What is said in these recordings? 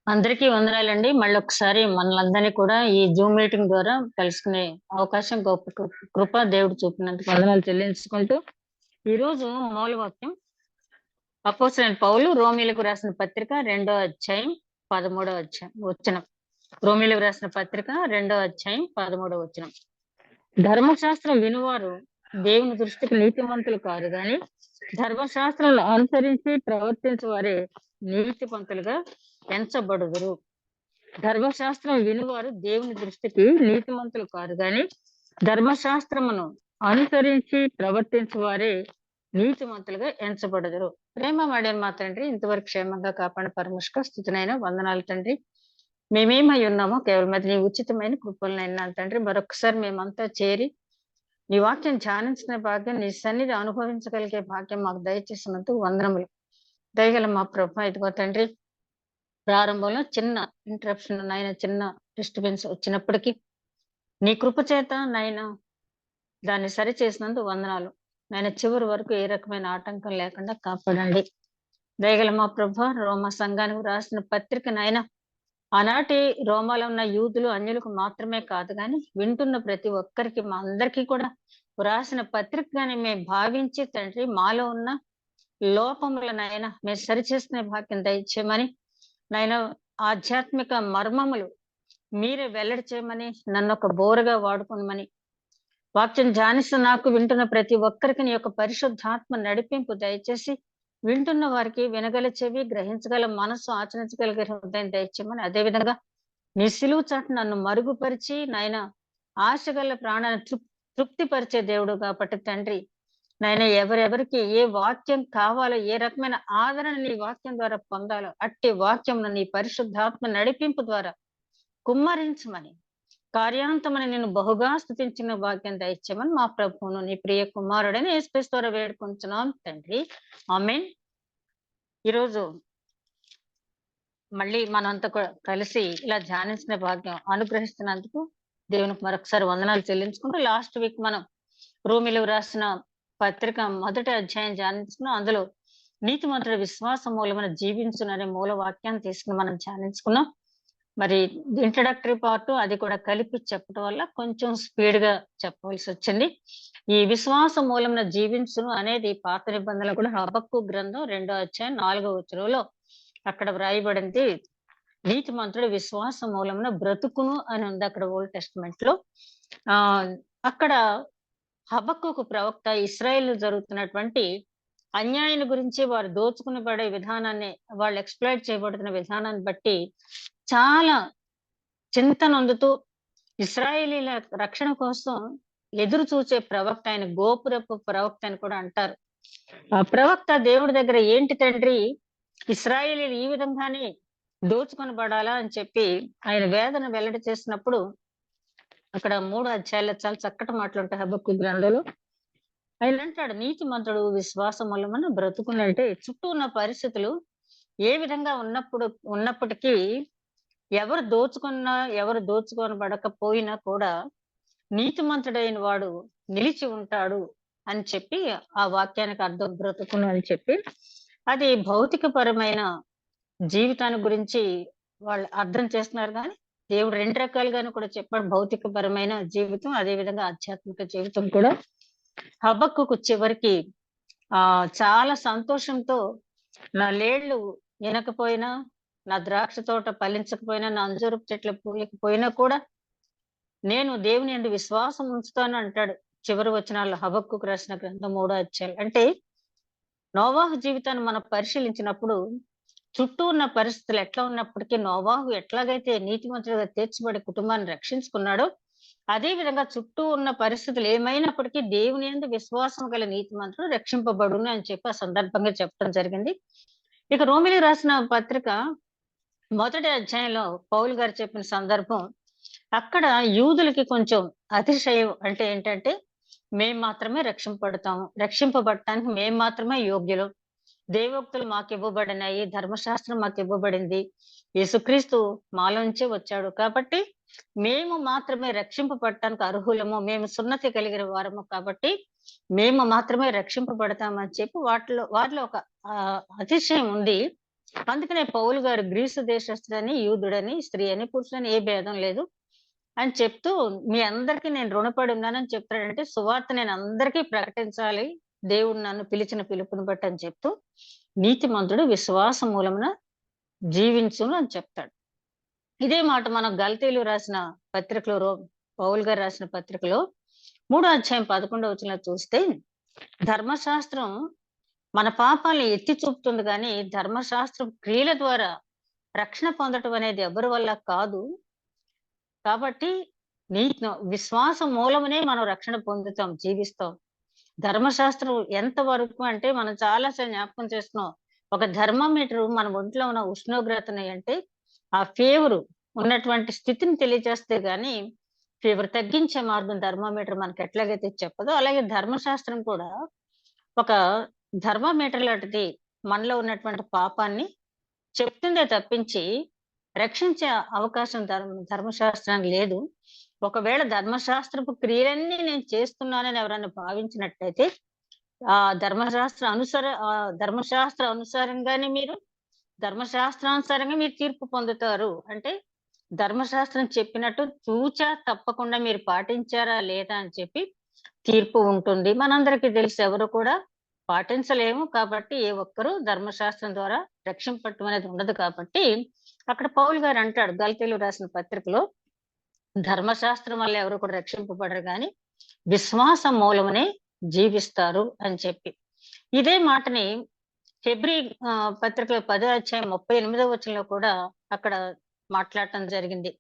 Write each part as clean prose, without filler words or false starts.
అందరికీ వందనాలండి. మళ్ళొకసారి మనలందరినీ కూడా ఈ జూమ్ మీటింగ్ ద్వారా కలుసుకునే అవకాశం గొప్ప కృప దేవుడు చూపినందుకు వందనాలు చెల్లించుకుంటూ, ఈరోజు మూలవాక్యం అపోస్తలుడైన పౌలు రోమీయులకు రాసిన పత్రిక 2వ అధ్యాయం 13వ వచనం. రోమీయులకు రాసిన పత్రిక 2వ అధ్యాయం 13వ వచనం. ధర్మశాస్త్రం వినువారు దేవుని దృష్టికి నీతిమంతులు కారు గాని ధర్మశాస్త్రాలను అనుసరించి ప్రవర్తించే వారే నీతిమంతులుగా ఎంచబడుదురు. ధర్మశాస్త్రం వినువారు దేవుని దృష్టికి నీతిమంతులు కారు గాని ధర్మశాస్త్రమును అనుసరించి ప్రవర్తించే వారే నీతిమంతులుగా ఎంచబడుదురు. ప్రేమ మాడిన మా తండ్రి, ఇంతవరకు క్షేమంగా కాపాడిన పరమేశ్వర స్థుతినైన వందనాలు తండ్రి. మేమేమై ఉన్నామో కేవలం అది నీ ఉచితమైన కృపలనైనా తండ్రి. మరొకసారి మేమంతా చేరి నీ వాక్యం ధ్యానించిన భాగ్యం, నీ సన్నిధి అనుభవించగలిగే భాగ్యం మాకు దయచేసినందుకు వందనములు. దయగల మా ప్రభు, ఇదిగో తండ్రి, ప్రారంభంలో చిన్న ఇంటరప్షన్ నాయన, చిన్న డిస్టర్బెన్స్ వచ్చినప్పటికీ నీ కృప చేత నాయన దాన్ని సరి చేసినందుకు వందనాలు నాయన. చివరి వరకు ఏ రకమైన ఆటంకం లేకుండా కాపాడండి. దయగల మా ప్రభు, రోమా సంఘానికి రాసిన పత్రిక నాయన, ఆనాటి రోమాలో ఉన్న యూదులు అన్యులకు మాత్రమే కాదు కానీ వింటున్న ప్రతి ఒక్కరికి, మా అందరికీ కూడా రాసిన పత్రికగానే మేము భావించి తండ్రి, మాలో ఉన్న లోపములనైనా మేము సరిచేసుకునే భాగ్యం దయచేయమని నాయన, ఆధ్యాత్మిక మర్మములు మీరే వెల్లడి చేయమని, నన్ను ఒక బోరగా వాడుకోమని, వాక్యం ధ్యానిస్తూ నాకు వింటున్న ప్రతి ఒక్కరికి నీ యొక్క పరిశుద్ధాత్మ నడిపింపు దయచేసి వింటున్న వారికి వినగల చెవి, గ్రహించగల మనసు, ఆచరించగలిగే హృదయం దయచేయమని, అదేవిధంగా నీ సిలువు చాటు నన్ను మరుగుపరిచి నాయన ఆశగల ప్రాణాన్ని తృప్తిపరిచే దేవుడు కాబట్టి తండ్రి, నాయన ఎవరెవరికి ఏ వాక్యం కావాలో, ఏ రకమైన ఆదరణ నీ వాక్యం ద్వారా పొందాలో అట్టి వాక్యం నీ పరిశుద్ధాత్మ నడిపింపు ద్వారా కుమ్మరించమని, కార్యాంతమని నేను బహుగా స్తుతించిన వాక్యం దయచేయమని మా ప్రభువును నీ ప్రియ కుమారుడని యేసుక్రీస్తు ద్వారా వేడుకుంటున్నాం తండ్రి, ఆమేన్. ఈరోజు మళ్ళీ మనంతా కలిసి ఇలా ధ్యానించిన భాగ్యం అనుగ్రహిస్తున్నందుకు దేవునికి మరొకసారి వందనాలు చెల్లించుకుంటూ, లాస్ట్ వీక్ మనం రోమీయులకు రాసిన పత్రిక 1వ అధ్యాయం ధ్యానించుకున్నాం. అందులో నీతిమంతుల విశ్వాస మూలమైన జీవించుననే మూల వాక్యాన్ని తీసుకుని మనం ధ్యానించుకున్నాం. మరి ఇంట్రడక్టరీ పార్ట్ అది కూడా కలిపి చెప్పడం వల్ల కొంచెం స్పీడ్ గా చెప్పవలసి వచ్చింది. ఈ విశ్వాస మూలమున జీవించును అనేది పాత నిబంధనలు కూడా హబక్కు గ్రంథం 2వ అధ్యాయం 4వ వచనంలో అక్కడ వ్రాయబడింది. నీతిమంతుడు విశ్వాస మూలమున బ్రతుకును అని ఉంది అక్కడ ఓల్డ్ టెస్టిమెంట్ లో. అక్కడ హబక్కుకు ప్రవక్త ఇశ్రాయేల్ జరుగుతున్నటువంటి అన్యాయం గురించి, వారు దోచుకుని పడే విధానాన్ని, వాళ్ళు ఎక్స్‌ప్లాయిట్ చేయబడుతున్న విధానాన్ని బట్టి చాలా చింత నొందుతూ ఇశ్రాయేలీల రక్షణ కోసం ఎదురు చూచే ప్రవక్త, ఆయన గోపురపు ప్రవక్త అని కూడా అంటారు. ఆ ప్రవక్త దేవుడి దగ్గర, ఏంటి తండ్రి ఇశ్రాయేలీలు ఈ విధంగానే దోచుకొని పడాలా అని చెప్పి ఆయన వేదన వెల్లడి చేసినప్పుడు, అక్కడ 3 అధ్యాయాల్లో చాలా చక్కటి మాటలు ఉంటాయి హబక్కు గ్రంథంలో. ఆయన అంటాడు, నీతిమంతుడు విశ్వాసం మూలమున బ్రతుకునంటే చుట్టూ ఉన్న పరిస్థితులు ఏ విధంగా ఉన్నప్పటికీ, ఎవరు దోచుకున్నా, ఎవరు దోచుకొనబడకపోయినా కూడా నీతిమంతుడైన వాడు నిలిచి ఉంటాడు అని చెప్పి ఆ వాక్యానికి అర్థం బ్రతుకును అని చెప్పి, అది భౌతికపరమైన జీవితాన్ని గురించి వాళ్ళు అర్థం చేస్తున్నారు. కానీ దేవుడు 2 రకాలుగాను కూడా చెప్పాడు, భౌతికపరమైన జీవితం, అదే విధంగా ఆధ్యాత్మిక జీవితం కూడా. హబక్కుకు చివరికి చాలా సంతోషంతో, నా లేళ్లు వినకపోయినా, నా ద్రాక్ష తోట ఫలించకపోయినా, నా అంజూరపు చెట్లు పూయకపోయినా కూడా నేను దేవుని యందు విశ్వాసం ఉంచుతాను అంటాడు చివరి వచనాల్లో హబక్కుకు రాసిన గ్రంథం 3వ అధ్యాయం. అంటే నోవాహు జీవితాన్ని మనం పరిశీలించినప్పుడు చుట్టూ ఉన్న పరిస్థితులు ఎట్లా ఉన్నప్పటికీ, నోవాహు ఎట్లాగైతే నీతిమంతుడిగా తీర్చబడి కుటుంబాన్ని రక్షించుకున్నాడో, అదే విధంగా చుట్టూ ఉన్న పరిస్థితులు ఏమైనప్పటికీ దేవుని యందు విశ్వాసం గల నీతిమంతుడు రక్షింపబడును అని చెప్పి ఆ సందర్భంగా చెప్పడం జరిగింది. ఇక రోమీయులకు రాసిన పత్రిక 1వ అధ్యాయంలో పౌలు గారు చెప్పిన సందర్భం, అక్కడ యూదులకి కొంచెం అతిశయం. అంటే ఏంటంటే, మేము మాత్రమే రక్షింపబడటానికి మేము మాత్రమే యోగ్యులు, దేవోక్తులు మాకు ఇవ్వబడినాయి, ధర్మశాస్త్రం మాకు ఇవ్వబడింది, యేసుక్రీస్తు మాలోంచే వచ్చాడు కాబట్టి మేము మాత్రమే రక్షింపబడటానికి అర్హులము, మేము సున్నతి కలిగిన వారము కాబట్టి మేము మాత్రమే రక్షింపబడతామని చెప్పి వారిలో ఒక అతిశయం ఉంది. అందుకనే పౌలు గారు గ్రీసు దేశస్థుడని, యూదుడని, స్త్రీ అని, పురుషులని ఏ భేదం లేదు అని చెప్తూ మీ అందరికీ నేను రుణపడి ఉన్నానని చెప్తాడంటే సువార్త నేను అందరికీ ప్రకటించాలి దేవుడు నన్ను పిలిచిన పిలుపుని బట్టి అని చెప్తూ నీతిమంతుడు విశ్వాస మూలమున జీవించును అని చెప్తాడు. ఇదే మాట మనం గల్తీలు రాసిన పత్రికలో పౌలు గారు రాసిన పత్రికలో 3:11 చూస్తే ధర్మశాస్త్రం మన పాపాలను ఎత్తి చూపుతుంది కానీ ధర్మశాస్త్రం క్రియల ద్వారా రక్షణ పొందటం అనేది ఎవరి వల్ల కాదు. కాబట్టి విశ్వాసం మూలమనే మనం రక్షణ పొందుతాం, జీవిస్తాం. ధర్మశాస్త్రం ఎంత వరకు అంటే మనం చాలాసార్లు జ్ఞాపకం చేస్తున్నాం. ఒక థర్మామీటర్ మన ఒంట్లో ఉన్న ఉష్ణోగ్రతని అంటే ఆ ఫీవర్ ఉన్నటువంటి స్థితిని తెలియజేస్తే గాని ఫీవర్ తగ్గించే మార్గం థర్మామీటర్ మనకి ఎట్లాగైతే చెప్పదో అలాగే ధర్మశాస్త్రం కూడా ఒక థర్మామీటర్ లాంటిది. మనలో ఉన్నటువంటి పాపాన్ని చెప్తుందే తప్పించి రక్షించే అవకాశం ధర్మశాస్త్రానికి లేదు. ఒకవేళ ధర్మశాస్త్రపు క్రియలన్నీ నేను చేస్తున్నానని ఎవరైనా భావించినట్టయితే ఆ ధర్మశాస్త్ర అనుసారంగానే మీరు ధర్మశాస్త్రానుసారంగా మీరు తీర్పు పొందుతారు. అంటే ధర్మశాస్త్రం చెప్పినట్టు తూచా తప్పకుండా మీరు పాటించారా లేదా అని చెప్పి తీర్పు ఉంటుంది. మనందరికీ తెలిసి ఎవరు కూడా పాటించలేము కాబట్టి ఏ ఒక్కరూ ధర్మశాస్త్రం ద్వారా రక్షింపటం అనేది ఉండదు. కాబట్టి అక్కడ పౌలు గారు అంటాడు గల్తీలు రాసిన పత్రికలో ధర్మశాస్త్రం వల్ల ఎవరు కూడా రక్షింపబడరు కానీ విశ్వాసం మూలమనే జీవిస్తారు అని చెప్పి. ఇదే మాటని హెబ్రీ పత్రికలో 10:38 కూడా అక్కడ మాట్లాడటం జరిగింది.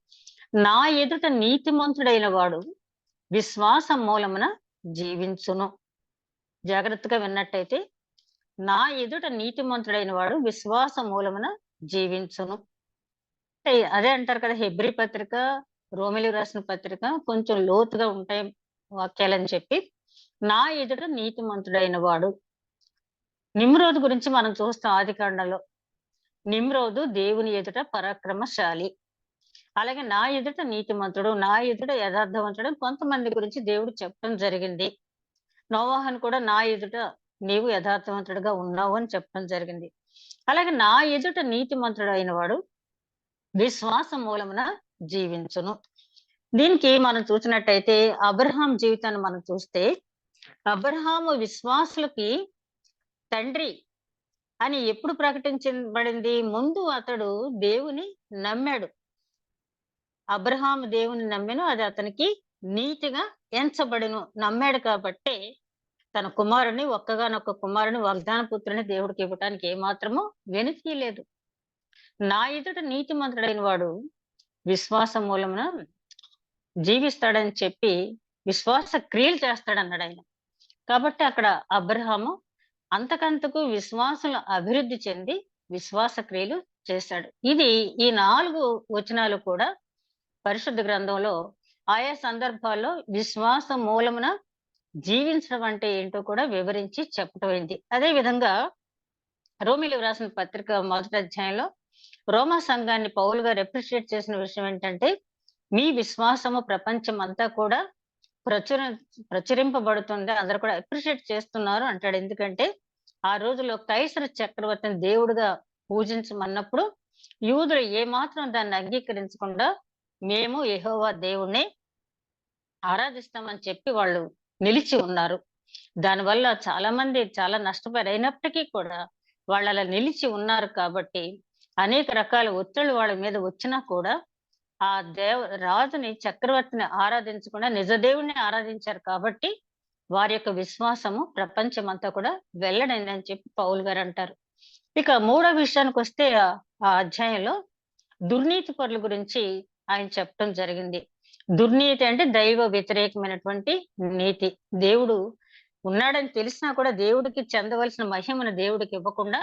నా ఎదుట నీతిమంతుడైన వాడు విశ్వాసం మూలమున జీవించును. జాగ్రత్తగా విన్నట్టయితే నా ఎదుట నీతిమంతుడైన వాడు విశ్వాస మూలమున జీవించును. అదే అంటారు కదా హెబ్రీ పత్రిక, రోమిలికి రాసిన పత్రిక కొంచెం లోతుగా ఉంటాయి వాక్యాలని చెప్పి నా ఎదుట నీతిమంతుడైన వాడు. నిమ్రోదు గురించి మనం చూస్తాం ఆదికాండంలో. నిమ్రోదు దేవుని ఎదుట పరాక్రమశాలి. అలాగే నా ఎదుట నీతిమంతుడు, నా ఎదుట యథార్థవంతుడు కొంతమంది గురించి దేవుడు చెప్పడం జరిగింది. నోవాహును కూడా నా ఎదుట నీవు యథార్థవంతుడుగా ఉన్నావు అని చెప్పడం జరిగింది. అలాగే నా ఎదుట నీతిమంతుడు అయిన వాడు విశ్వాసం మూలమున జీవించును. దీనికి మనం చూసినట్టయితే అబ్రహాం జీవితాన్ని మనం చూస్తే అబ్రహాము విశ్వాసులకి తండ్రి అని ఎప్పుడు ప్రకటించబడింది? ముందు అతడు దేవుని నమ్మాడు. అబ్రహాము దేవుని నమ్మెను, అది అతనికి నీతిగా ఎంచబడిను. నమ్మాడు కాబట్టి తన కుమారుని ఒక్కగానొక్క కుమారుని వాగ్దాన పుత్రుని దేవుడికి ఇవ్వటానికి ఏమాత్రము వెనుతీయలేదు. నా ఎదుట నీతిమంతుడైన వాడు విశ్వాసం మూలమున జీవిస్తాడని చెప్పి విశ్వాస క్రియలు చేస్తాడన్నాడు ఆయన. కాబట్టి అక్కడ అబ్రహాము అంతకంతకు విశ్వాసం అభివృద్ధి చెంది విశ్వాస క్రియలు చేశాడు. ఇది ఈ 4 వచనాలు కూడా పరిశుద్ధ గ్రంథంలో ఆయా సందర్భాల్లో విశ్వాస మూలమున జీవించడం అంటే ఏంటో కూడా వివరించి చెప్పటమైంది. అదే విధంగా రోమిలికి రాసిన పత్రిక 1వ అధ్యాయంలో రోమా సంఘాన్ని పౌలు గారు అప్రిషియేట్ చేసిన విషయం ఏంటంటే మీ విశ్వాసము ప్రపంచం అంతా కూడా ప్రచురింపబడుతుంది, అందరూ కూడా అప్రిషియేట్ చేస్తున్నారు అంటాడు. ఎందుకంటే ఆ రోజుల్లో కైసర చక్రవర్తిని దేవుడుగా పూజించమన్నప్పుడు యూదులు ఏమాత్రం దాన్ని అంగీకరించకుండా మేము యెహోవా దేవుణ్ణి ఆరాధిస్తామని చెప్పి వాళ్ళు నిలిచి ఉన్నారు. దానివల్ల చాలా మంది చాలా నష్టపోయారు. అయినప్పటికీ కూడా వాళ్ళు అలా నిలిచి ఉన్నారు కాబట్టి అనేక రకాల ఒత్తిళ్లు వాళ్ళ మీద వచ్చినా కూడా ఆ రాజుని చక్రవర్తిని ఆరాధించకుండా నిజ దేవుణ్ణి ఆరాధించారు కాబట్టి వారి యొక్క విశ్వాసము ప్రపంచం అంతా కూడా వెల్లడైందని చెప్పి పౌలు గారు అంటారు. ఇక 3వ విషయానికి వస్తే ఆ అధ్యాయంలో దుర్నీతి పరుల గురించి ఆయన చెప్పడం జరిగింది. దుర్నీతి అంటే దైవ వ్యతిరేకమైనటువంటి నీతి. దేవుడు ఉన్నాడని తెలిసినా కూడా దేవుడికి చెందవలసిన మహిమను దేవుడికి ఇవ్వకుండా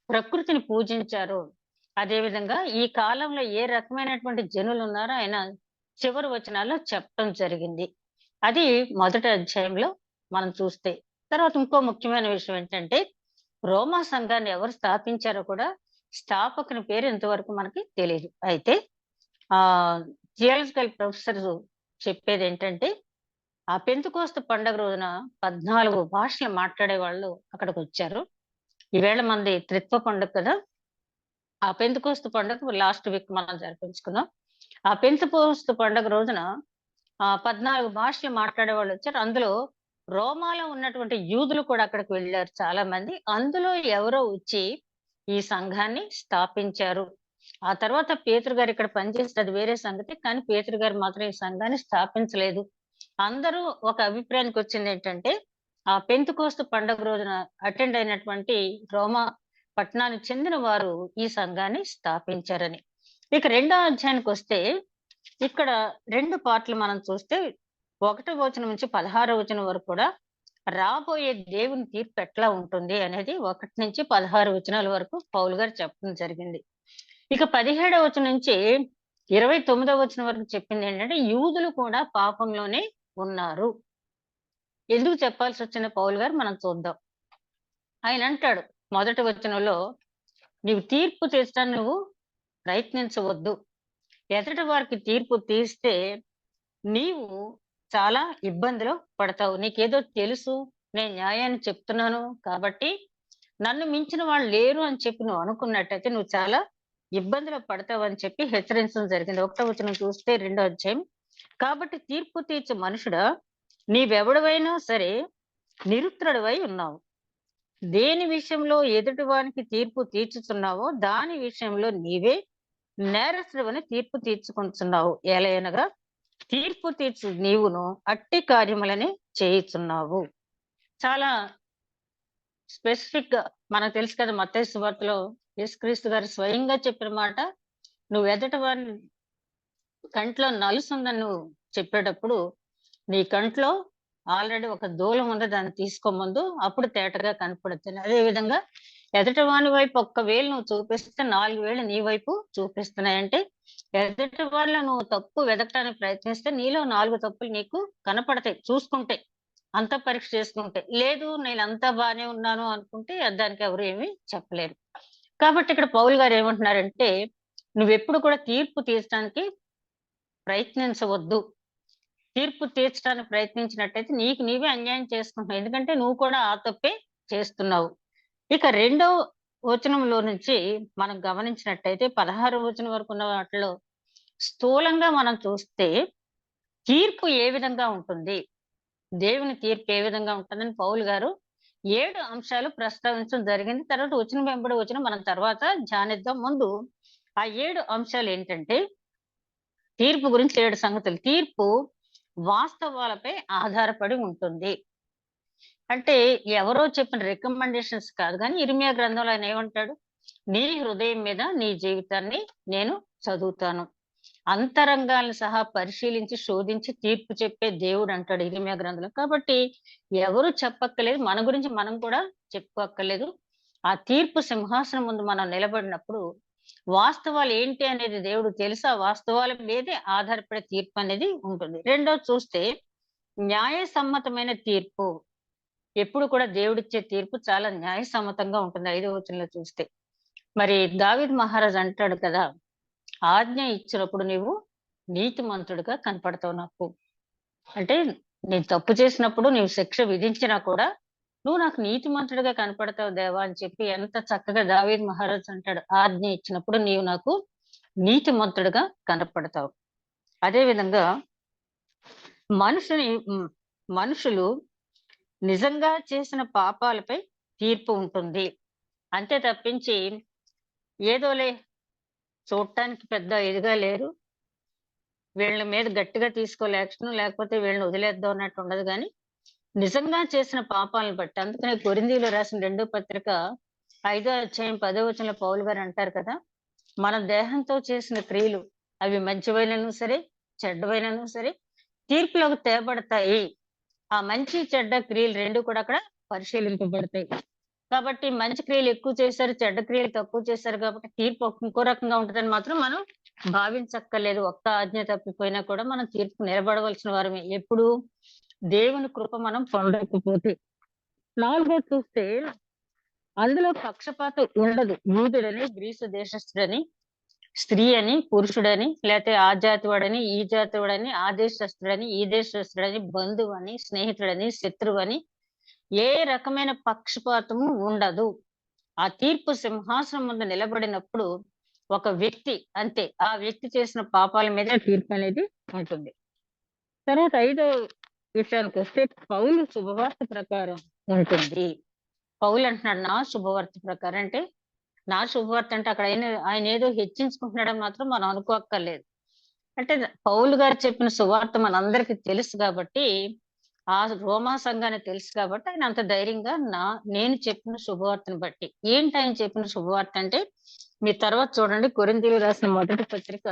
ప్రకృతిని పూజించారు. అదేవిధంగా ఈ కాలంలో ఏ రకమైనటువంటి జనులు ఉన్నారో ఆయన చివరి వచనాల్లో చెప్పడం జరిగింది. అది 1వ అధ్యాయంలో మనం చూస్తే. తర్వాత ఇంకో ముఖ్యమైన విషయం ఏంటంటే రోమా సంఘాన్ని ఎవరు స్థాపించారో కూడా స్థాపకుని పేరు ఇంతవరకు మనకి తెలియదు. అయితే థియాలజికల్ ప్రొఫెసర్ చెప్పేది ఏంటంటే ఆ పెంతుకోస్తు పండగ రోజున 14 భాషలు మాట్లాడే వాళ్ళు అక్కడికి వచ్చారు. ఈవేళ మనది త్రిత్వ పండుగ కదా! ఆ పెంతుకోస్తు పండుగ లాస్ట్ వీక్ మనం జరిపించుకున్నాం. ఆ పెంతుకోస్తు పండుగ రోజున 14 భాషలు మాట్లాడే వాళ్ళొచ్చారు. అందులో రోమాలో ఉన్నటువంటి యూదులు కూడా అక్కడికి వెళ్లారు చాలా మంది. అందులో ఎవరో వచ్చి ఈ సంఘాన్ని స్థాపించారు. ఆ తర్వాత పేతురు గారు ఇక్కడ పనిచేస్తే అది వేరే సంగతి. కానీ పేతురు గారు మాత్రం ఈ సంఘాన్ని స్థాపించలేదు. అందరూ ఒక అభిప్రాయానికొచ్చిందేంటంటే, ఆ పెంతెకోస్తు పండుగ రోజున అటెండ్ అయినటువంటి రోమా పట్టణానికి చెందిన వారు ఈ సంఘాన్ని స్థాపించారని. ఇక రెండో అధ్యాయానికొస్తే, ఇక్కడ 2 పార్ట్‌లు మనం చూస్తే, 1 వచనం నుంచి 16 వచనం వరకు కూడా రాబోయే దేవుని తీర్పు ఎట్లా ఉంటుంది అనేది 1-16 వచనాల వరకు పౌలు గారు చెప్పడం జరిగింది. ఇక 17వ వచనం నుంచి 29వ వచనం వరకు చెప్పిందేంటంటే, యూదులు కూడా పాపంలోనే ఉన్నారు. ఎందుకు చెప్పాల్సొచ్చిందో పౌలు గారు మనం చూద్దాం. ఆయనంటాడు మొదటి వచనంలో, "నీవు తీర్పు తీర్చడానికి నువ్వు ప్రయత్నించవద్దు. ఎదుటి వారికి తీర్పు తీస్తే నీవు చాలా ఇబ్బందిలో పడతావు. నీకేదో తెలుసు, నేను న్యాయాన్ని చెప్తున్నాను కాబట్టి నన్ను మించిన వాళ్ళు లేరు అని చెప్పి నువ్వు అనుకున్నట్టయితే నువ్వు చాలా ఇబ్బందిలో పడతావని చెప్పి హెచ్చరించడం జరిగింది. 1వ వచనం చూస్తే 2వ అధ్యాయం. కాబట్టి తీర్పు తీర్చు మనుషుడా, నీవెవడవైనా సరే నిరుత్తరుడివై ఉన్నావు. దేని విషయంలో ఎదుటి వానికి తీర్పు తీర్చుచున్నావో దాని విషయంలో నీవే నేరస్తుడవని తీర్పు తీర్చుకుంటున్నావు. ఏలయనగా తీర్పు తీర్చు నీవును అట్టి కార్యములని చేయుచున్నావు. చాలా స్పెసిఫిక్‌గా మనకు తెలుసు కదా! మత్తయి సువార్తలో యేసుక్రీస్తు గారు స్వయంగా చెప్పిన మాట, "నువ్వు ఎదుటి వాని కంట్లో నలుసుందని నువ్వు చెప్పేటప్పుడు, నీ కంట్లో ఆల్రెడీ ఒక దూలం ఉంది. దాన్ని తీసుకోముందు. అప్పుడు తేటగా కనపడుతుంది." అదే విధంగా ఎదుటి వాని వైపు ఒక్క వేలు నువ్వు చూపిస్తే 4 వేలు నీ వైపు చూపిస్తున్నాయంటే, ఎదుటి వాళ్ళలో నువ్వు తప్పు వెదకటానికి ప్రయత్నిస్తే నీలో 4 తప్పులు నీకు కనపడతాయి చూసుకుంటే. అంతా పరీక్ష చేసుకుంటే. లేదు నేనంతా బానే ఉన్నాను అనుకుంటే దానికి ఎవరు ఏమి చెప్పలేరు. కాబట్టి ఇక్కడ పౌలు గారు ఏమంటున్నారంటే, "నువ్వెప్పుడు కూడా తీర్పు తీర్చడానికి ప్రయత్నించవద్దు. తీర్పు తీర్చడానికి ప్రయత్నించినట్టయితే నీకు నీవే అన్యాయం చేసుకుంటున్నావు. ఎందుకంటే నువ్వు కూడా ఆ తప్పే చేస్తున్నావు." ఇక రెండో వచనంలో నుంచి మనం గమనించినట్టయితే 16 వచనం వరకు ఉన్న వాటిలో స్థూలంగా మనం చూస్తే తీర్పు ఏ విధంగా ఉంటుంది? దేవుని తీర్పు ఏ విధంగా ఉంటుందని పౌలు గారు 7 అంశాలు ప్రస్తావించడం జరిగింది. తర్వాత వచనం వెంబడి వచనం మనం తర్వాత ధ్యానిద్దాం. ముందు ఆ 7 అంశాలేంటంటే, తీర్పు గురించి 7 సంగతులు. తీర్పు వాస్తవాలపై ఆధారపడి ఉంటుంది. అంటే ఎవరో చెప్పిన రికమెండేషన్స్ కాదు గానీ, ఇర్మియా గ్రంథంలో ఆయన ఏమంటాడు? "నీ హృదయం మీద నీ జీవితాన్ని నేను చదువుతాను. అంతరంగాలను సహా పరిశీలించి, శోధించి తీర్పు చెప్పే దేవుడు" అంటాడు ఇర్మియా గ్రంథంలో. కాబట్టి ఎవరు చెప్పక్కర్లేదు. మన గురించి మనం కూడా చెప్పుకోక్కర్లేదు. ఆ తీర్పు సింహాసనం ముందు మనం నిలబడినప్పుడు వాస్తవాలు ఏంటి అనేది దేవుడికి తెలుసు. ఆ వాస్తవాల మీదే ఆధారపడే తీర్పు అనేది ఉంటుంది. రెండోది చూస్తే న్యాయసమ్మతమైన తీర్పు. ఎప్పుడు కూడా దేవుడిచ్చే తీర్పు చాలా న్యాయసమ్మతంగా ఉంటుంది. 5వ వచనంలో చూస్తే. మరి దావీదు మహారాజు అంటాడు కదా! "ఆజ్ఞ ఇచ్చినప్పుడు నీవు నీతిమంతుడిగా కనపడతావు నాకు." అంటే నేను తప్పు చేసినప్పుడు నీవు శిక్ష విధించినా కూడా "నువ్వు నాకు నీతిమంతుడిగా కనపడతావు దేవా" అని చెప్పి ఎంత చక్కగా దావీదు మహారాజు అంటాడు. "ఆజ్ఞ ఇచ్చినప్పుడు నీవు నాకు నీతిమంతుడిగా కనపడతావు." అదే విధంగా మనుషుని మనుషులు నిజంగా చేసిన పాపాలపై తీర్పు ఉంటుంది. అంతే తప్పించి ఏదోలే చూడటానికి పెద్ద ఇదిగా లేరు. వీళ్ళ మీద గట్టిగా తీసుకోలే యాక్షన్, లేకపోతే వీళ్ళని వదిలేద్దాం అన్నట్టు ఉండదు గానీ, నిజంగా చేసిన పాపాలను బట్టి. అందుకనే కొరింథీయులకు రాసిన 2వ పత్రిక 5వ అధ్యాయం 10వ వచనంలో పౌలు గారు అంటారు కదా! మన దేహంతో చేసిన క్రియలు అవి మంచివైనను సరే, చెడ్డవైనను సరే తీర్పులోకి తేబడతాయి. ఆ మంచి, చెడ్డ క్రియలు 2 కూడా అక్కడ పరిశీలింపబడతాయి. కాబట్టి మంచి క్రియలు ఎక్కువ చేశారు, చెడ్డ క్రియలు తక్కువ చేశారు కాబట్టి తీర్పు ఇంకో రకంగా ఉంటదని మాత్రం మనం భావించక్కర్లేదు. ఒక్క ఆజ్ఞ తప్పిపోయినా కూడా మనం తీర్పుకు నిలబడవలసిన వారమే. ఎప్పుడు? దేవుని కృప మనం పొందకపోతే. నాలుగోది చూస్తే అందులో పక్షపాతం ఉండదు. యూదుడని, గ్రీసు దేశస్థుడని స్త్రీ అని, పురుషుడని, లేకపోతే ఆ జాతివాడని, ఈ జాతివాడని, ఆ దేశస్తుడని, ఈ దేశస్తుడని, బంధువని, స్నేహితుడని, శత్రువని ఏ రకమైన పక్షపాతము ఉండదు. ఆ తీర్పు సింహాసనం ముందు నిలబడినప్పుడు ఒక వ్యక్తి అంతే. ఆ వ్యక్తి చేసిన పాపాల మీద తీర్పు అనేది ఉంటుంది. తర్వాత ఐదో విషయానికొస్తే పౌలు శుభవార్త ప్రకారం ఉంటుంది. పౌలు అంటున్నాడు నా శుభవార్త ప్రకారం. అంటే నా శుభవార్త అంటే అక్కడ ఆయన ఏదో హెచ్చించుకుంటున్నాడని మాత్రం మనం అనుకోక్కర్లేదు. అంటే పౌలు గారు చెప్పిన సువార్త మనందరికీ తెలుసు కాబట్టి, ఆ రోమా సంఘానికి తెలుసు కాబట్టి ఆయన అంత ధైర్యంగా నేను చెప్పిన శుభవార్తను బట్టి. ఏంటి ఆయన చెప్పిన శుభవార్త అంటే, మీరు తర్వాత చూడండి కొరింథీయులకు రాసిన మొదటి పత్రిక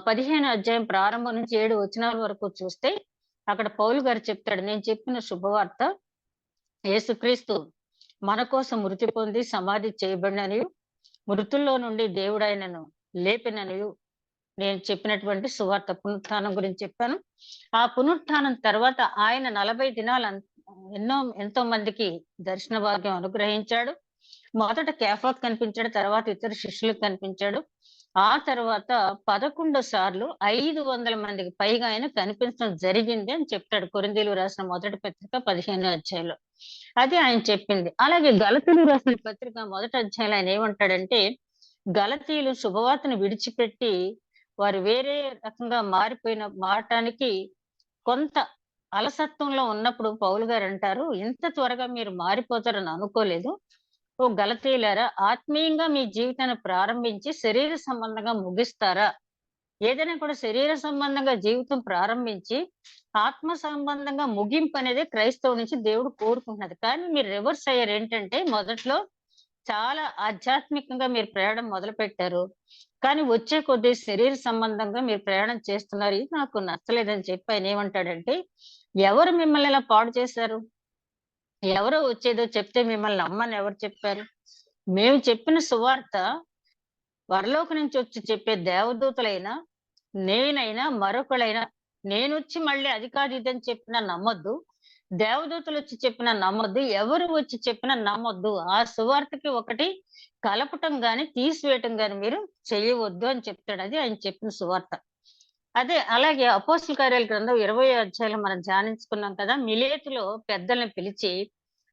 15 అధ్యాయం ప్రారంభం నుంచి 7 వచనాల వరకు చూస్తే, అక్కడ పౌలు గారు చెప్తాడు నేను చెప్పిన శుభవార్త యేసుక్రీస్తు మన కోసం మృతి పొంది సమాధి చేయబడిననియు, మృతుల్లో నుండి దేవుడు ఆయనను లేపిననియు నేను చెప్పినటువంటి సువార్త. పునరుత్థానం గురించి చెప్పాను. ఆ పునరుత్థానం తర్వాత ఆయన 40 దినాలు ఎంతో మందికి దర్శన భాగ్యం అనుగ్రహించాడు. మొదట కేఫాకు కనిపించాడు, తర్వాత ఇతర శిష్యులకు కనిపించాడు. ఆ తర్వాత 11 సార్లు 500 మందికి పైగా ఆయన కనిపించడం జరిగింది అని చెప్తాడు కొరింథీయులకు రాసిన మొదటి పత్రిక 15 అధ్యాయంలో. అది ఆయన చెప్పింది. అలాగే గలతీయులకు రాసిన పత్రిక మొదటి అధ్యాయంలో ఆయన ఏమంటాడంటే, గలతీయులు శుభవార్తను విడిచిపెట్టి వారు వేరే రకంగా మారటానికి కొంత అలసత్వంలో ఉన్నప్పుడు పౌలు గారు అంటారు, ఇంత త్వరగా మీరు మారిపోతారని అనుకోలేదు. ఓ గలతీయులారా, ఆత్మీయంగా మీ జీవితాన్ని ప్రారంభించి శరీర సంబంధంగా ముగిస్తారా? ఏదైనా కూడా శరీర సంబంధంగా జీవితం ప్రారంభించి ఆత్మ సంబంధంగా ముగింపు అనేది క్రైస్తవు నుంచి దేవుడు కోరుకుంటున్నది. కానీ మీరు రివర్స్ అయ్యారు. ఏంటంటే మొదట్లో చాలా ఆధ్యాత్మికంగా మీరు ప్రయాణం మొదలు పెట్టారు. కానీ వచ్చే కొద్దీ శరీర సంబంధంగా మీరు ప్రయాణం చేస్తున్నారు. ఇది నాకు నచ్చలేదని చెప్పి ఆయన ఏమంటాడంటే, ఎవరు మిమ్మల్ని ఇలా పాడు చేశారు? ఎవరో వచ్చేదో చెప్తే మిమ్మల్ని నమ్మని ఎవరు చెప్పారు? మేము చెప్పిన సువార్త పరలోకం నుంచి వచ్చి చెప్పే దేవదూతలైనా, నేనైనా, మరొకళ్ళైనా, నేనొచ్చి మళ్ళీ అది కాదు ఇదని చెప్పినా నమ్మొద్దు. దేవదూతలు వచ్చి చెప్పినా నమ్మొద్దు. ఎవరు వచ్చి చెప్పినా నమ్మొద్దు. ఆ సువార్తకి ఒకటి కలపటం గాని, తీసివేయటం గాని మీరు చేయవద్దు అని చెప్తాడు. అది ఆయన చెప్పిన సువార్త. అదే అలాగే అపోస్తల కార్యాల గ్రంథం 20 అధ్యాయంలో మనం ధ్యానించుకున్నాం కదా. మిలేతులో పెద్దల్ని పిలిచి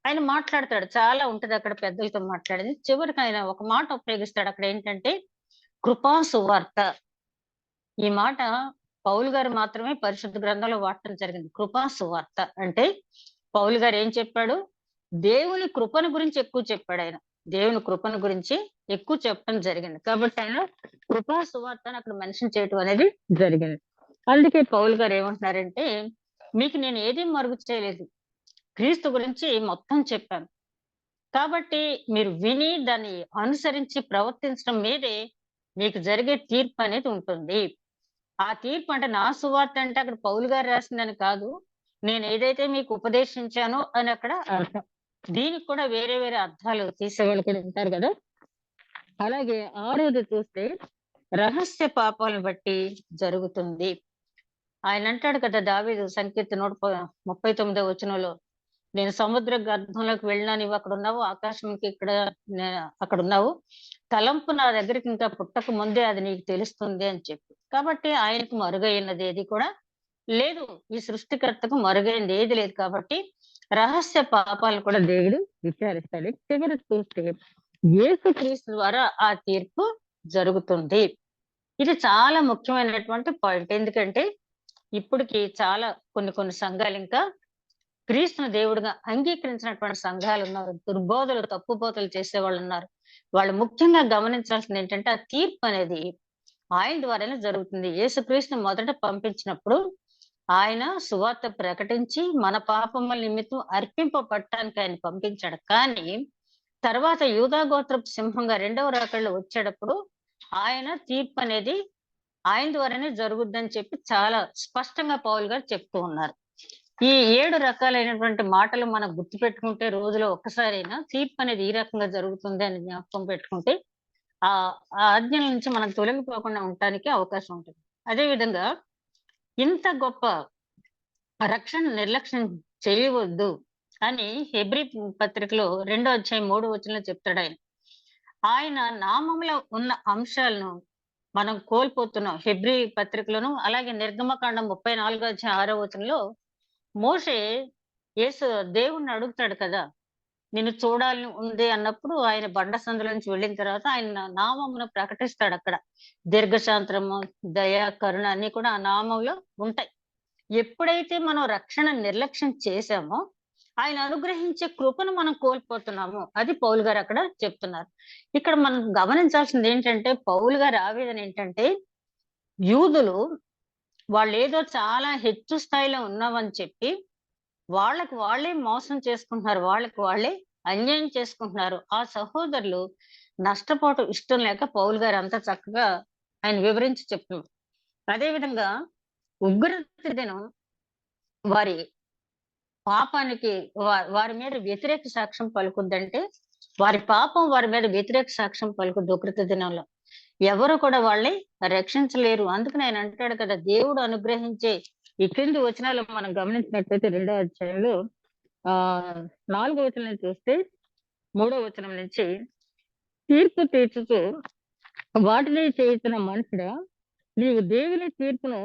ఆయన మాట్లాడతాడు. చాలా ఉంటది అక్కడ పెద్దలతో మాట్లాడేది. చివరికి ఆయన ఒక మాట ఉపయోగిస్తాడు. అక్కడ ఏంటంటే కృపా సువార్త. ఈ మాట పౌలు గారు మాత్రమే పరిశుద్ధ గ్రంథంలో వాడటం జరిగింది. కృపా సువార్త అంటే పౌలు గారు ఏం చెప్పాడు? దేవుని కృపను గురించి ఎక్కువ చెప్పాడు ఆయన. దేవుని కృపను గురించి ఎక్కువ చెప్పడం జరిగింది. కాబట్టి ఆయన కృపా సువార్తను అక్కడ మెన్షన్ చేయటం అనేది జరిగింది. అందుకే పౌలు గారు ఏమంటున్నారంటే, మీకు నేను ఏది మరుగు చేయలేదు. క్రీస్తు గురించి మొత్తం చెప్పాను. కాబట్టి మీరు విని దాన్ని అనుసరించి ప్రవర్తించడం మీదే మీకు జరిగే తీర్పు అనేది ఉంటుంది. ఆ తీర్పు అంటే నా సువార్త అంటే అక్కడ పౌలు గారు రాసిందని కాదు. నేను ఏదైతే మీకు ఉపదేశించానో అని అక్కడ అర్థం. దీనికి కూడా వేరే వేరే అర్థాలు తీసేవాళ్ళు కూడా ఉంటారు కదా. అలాగే ఆరోది చూస్తే రహస్య పాపాలను బట్టి జరుగుతుంది. ఆయన అంటాడు కదా దావీదు సంకీర్తన 139 వచనంలో, నేను సముద్ర గర్భంలోకి వెళ్ళినా నీవు అక్కడ ఉన్నావు, ఆకాశంకి ఇక్కడ అక్కడ ఉన్నావు, తలంపు నా దగ్గరికి ఇంకా పుట్టక ముందే అది నీకు తెలుస్తుంది అని చెప్పి. కాబట్టి ఆయనకు మరుగైనది ఏది కూడా లేదు. ఈ సృష్టికర్తకు మరుగైనది ఏది లేదు. కాబట్టి రహస్య పాపాలను కూడా దేవుడు విచారిస్తాడు. చివరి చూస్తే యేసుక్రీస్తు ద్వారా ఆ తీర్పు జరుగుతుంది. ఇది చాలా ముఖ్యమైనటువంటి పాయింట్. ఎందుకంటే ఇప్పటికి చాలా కొన్ని సంఘాలు ఇంకా క్రీస్తును దేవుడిగా అంగీకరించినటువంటి సంఘాలు ఉన్నారు. దుర్బోధలు, తప్పుబోధలు చేసేవాళ్ళు ఉన్నారు. వాళ్ళు ముఖ్యంగా గమనించాల్సింది ఏంటంటే ఆ తీర్పు అనేది ఆయన ద్వారానే జరుగుతుంది. యేసుక్రీస్తును మొదట పంపించినప్పుడు ఆయన సువార్త ప్రకటించి మన పాపముల నిమిత్తం అర్పింపబడటానికి ఆయన పంపించాడు. కానీ తర్వాత యూదా గోత్రపు సింహంగా రెండవ రాకడలో వచ్చేటప్పుడు ఆయన తీర్పు అనేది ఆయన ద్వారానే జరుగుద్దని చెప్పి చాలా స్పష్టంగా పౌలు గారు చెప్తూ ఉన్నారు. ఈ 7 రకాలైనటువంటి మాటలు మనం గుర్తుపెట్టుకుంటే రోజులో ఒక్కసారైనా తీర్పు అనేది ఈ రకంగా జరుగుతుంది అని జ్ఞాపకం పెట్టుకుంటే ఆ ఆజ్ఞల నుంచి మనం తొలగిపోకుండా ఉండటానికి అవకాశం ఉంటుంది. అదే విధంగా ఇంత గొప్ప రక్షణ నిర్లక్ష్యం చేయవద్దు అని హెబ్రీ పత్రికలో 2వ అధ్యాయం 3వ వచనంలో చెప్తాడు ఆయన. ఆయన నామములో ఉన్న అంశాలను మనం కోల్పోతున్నాం. హెబ్రీ పత్రికలోను అలాగే నిర్గమకాండం 34 అధ్యాయం 6 వచనంలో మోషే యేసు దేవుణ్ణి అడుగుతాడు కదా! నిన్ను చూడాలని ఉంది అన్నప్పుడు ఆయన బండ సందులో నుంచి వెళ్ళిన తర్వాత ఆయన నామమును ప్రకటిస్తాడక్కడ. దీర్ఘశాంతము, దయ, కరుణ అన్నీ కూడా ఆ నామంలో ఉంటాయి. ఎప్పుడైతే మనం రక్షణ నిర్లక్ష్యం చేశామో, ఆయన అనుగ్రహించే కృపను మనం కోల్పోతున్నాము. అది పౌలు గారు అక్కడ చెప్తున్నారు. ఇక్కడ మనం గమనించాల్సిందేంటంటే, పౌలు గారి ఆవేదన ఏంటంటే, యూదులు వాళ్ళేదో చాలా హెచ్చు స్థాయిలో ఉన్నామని చెప్పి, వాళ్ళకి వాళ్ళే మోసం చేసుకుంటున్నారు. వాళ్ళకి వాళ్ళే అన్యాయం చేసుకుంటున్నారు. ఆ సహోదరులు నష్టపోవటం ఇష్టం లేక పౌలు గారు అంత చక్కగా ఆయన వివరించి చెప్తున్నారు. అదే విధంగా ఉగ్రత దినం వారి పాపానికి వారి మీద వ్యతిరేక సాక్ష్యం పలుకుద్దంటే, వారి పాపం వారి మీద వ్యతిరేక సాక్ష్యం పలుకుద్ది ఉగ్రత దినంలో. ఎవరు కూడా వాళ్ళని రక్షించలేరు. అందుకని ఆయన అంటాడు కదా! దేవుడు అనుగ్రహించే ఈ క్రింది వచనాలు మనం గమనించినట్లయితే 2వ అధ్యాయంలో 4వ వచనం చూస్తే 3వ వచనం నుంచి తీర్పు తీర్చుతూ వాటిని చేయుచున్న మనుషుడా, నీవు దేవుని తీర్పును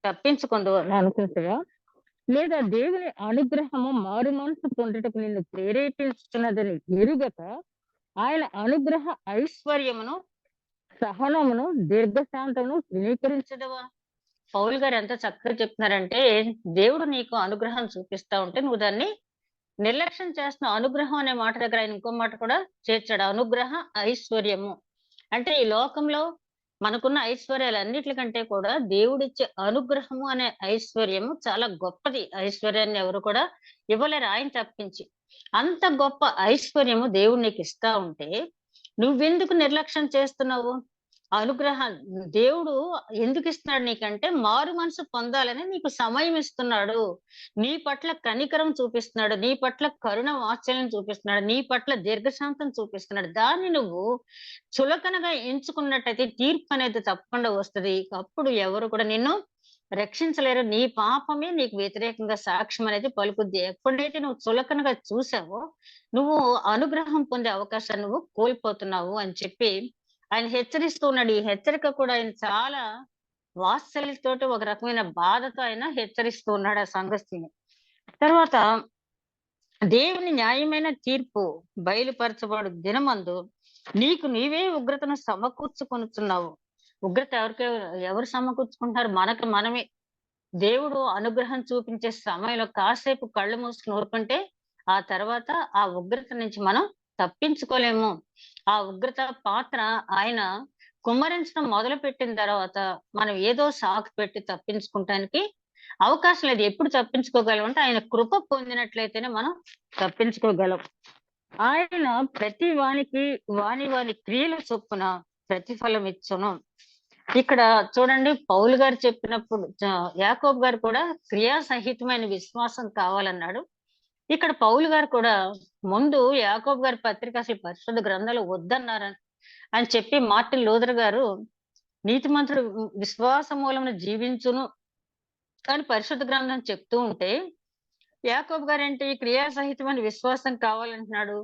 తప్పించుకొందువు అని అనుకుంటువా? లేదా దేవుని అనుగ్రహము మారు మనసు పొందుటకు నిన్ను ప్రేరేపించుతున్నదని ఎరుగక ఆయన అనుగ్రహ ఐశ్వర్యమును, సహనమును, దీర్ఘశాంతమును తృణీకరించదవా? పౌలు గారు ఎంత చక్కగా చెప్తున్నారంటే, దేవుడు నీకు అనుగ్రహం చూపిస్తా ఉంటే నువ్వు దాన్ని నిర్లక్ష్యం చేస్తున్నావు. అనుగ్రహం అనే మాట దగ్గర ఆయన ఇంకో మాట కూడా చేర్చాడు. అనుగ్రహ ఐశ్వర్యము. అంటే ఈ లోకంలో మనకున్న ఐశ్వర్యాలన్నిట్లికంటే కూడా దేవుడిచ్చే అనుగ్రహము అనే ఐశ్వర్యము చాలా గొప్పది. ఐశ్వర్యాన్ని ఎవరు కూడా ఇవ్వలేరు ఆయన తప్పించి. అంత గొప్ప ఐశ్వర్యము దేవుడు నీకు ఇస్తా ఉంటే, నువ్వెందుకు నిర్లక్ష్యం చేస్తున్నావు? అనుగ్రహం దేవుడు ఎందుకు ఇస్తున్నాడు నీకంటే, మారు మనసు పొందాలని నీకు సమయం ఇస్తున్నాడు. నీ పట్ల కనికరం చూపిస్తున్నాడు. నీ పట్ల కరుణ వాత్సల్యం చూపిస్తున్నాడు. నీ పట్ల దీర్ఘశాంతం చూపిస్తున్నాడు. దాన్ని నువ్వు చులకనగా ఎంచుకున్నట్టయితే తీర్పు అనేది తప్పకుండా వస్తది. అప్పుడు ఎవరు కూడా నిన్ను రక్షించలేరు. నీ పాపమే నీకు వ్యతిరేకంగా సాక్ష్యం అనేది పలుకుద్ది. ఎప్పుడైతే నువ్వు చులకనగా చూసావో, నువ్వు అనుగ్రహం పొందే అవకాశాన్ని నువ్వు కోల్పోతున్నావు అని చెప్పి ఆయన హెచ్చరిస్తూ ఉన్నాడు. ఈ హెచ్చరిక కూడా ఆయన చాలా వాత్సల్యంతోటి ఒక రకమైన బాధతో ఆయన హెచ్చరిస్తూ ఉన్నాడు ఆ సంఘస్థితిని. తర్వాత దేవుని న్యాయమైన తీర్పు బయలుపరచబడు దినమందు నీకు నీవే ఉగ్రతను సమకూర్చుకొనుచున్నావు. ఉగ్రత ఎవరు సమకూర్చుకుంటున్నారు? మనకు మనమే. దేవుడు అనుగ్రహం చూపించే సమయంలో కాసేపు కళ్ళు మూసుకుని ఊరుకుంటే, ఆ తర్వాత ఆ ఉగ్రత నుంచి మనం తప్పించుకోలేము. ఆ ఉగ్రత పాత్ర ఆయన కుమ్మరించడం మొదలుపెట్టిన తర్వాత మనం ఏదో సాకు పెట్టి తప్పించుకుంటానికి అవకాశం లేదు. ఎప్పుడు తప్పించుకోగలం అంటే ఆయన కృప పొందినట్లయితేనే మనం తప్పించుకోగలం. ఆయన ప్రతి వానికి వాని క్రియల చొప్పున ప్రతిఫలం ఇచ్చును. ఇక్కడ చూడండి పౌలు గారు చెప్పినప్పుడు యాకోబు గారు కూడా క్రియాసహితమైన విశ్వాసం కావాలన్నాడు. ఇక్కడ పౌలు గారు కూడా ముందు యాకోబు గారి పత్రిక అసలు పరిశుద్ధ గ్రంథాలు వద్దన్నారని అని చెప్పి మార్టిన్ లూథర్ గారు నీతిమంతుడు విశ్వాస మూలమున జీవించును అని పరిశుద్ధ గ్రంథం చెప్తూ ఉంటే, యాకోబు గారేంటి క్రియాసహితమైన విశ్వాసం కావాలంటున్నాడు.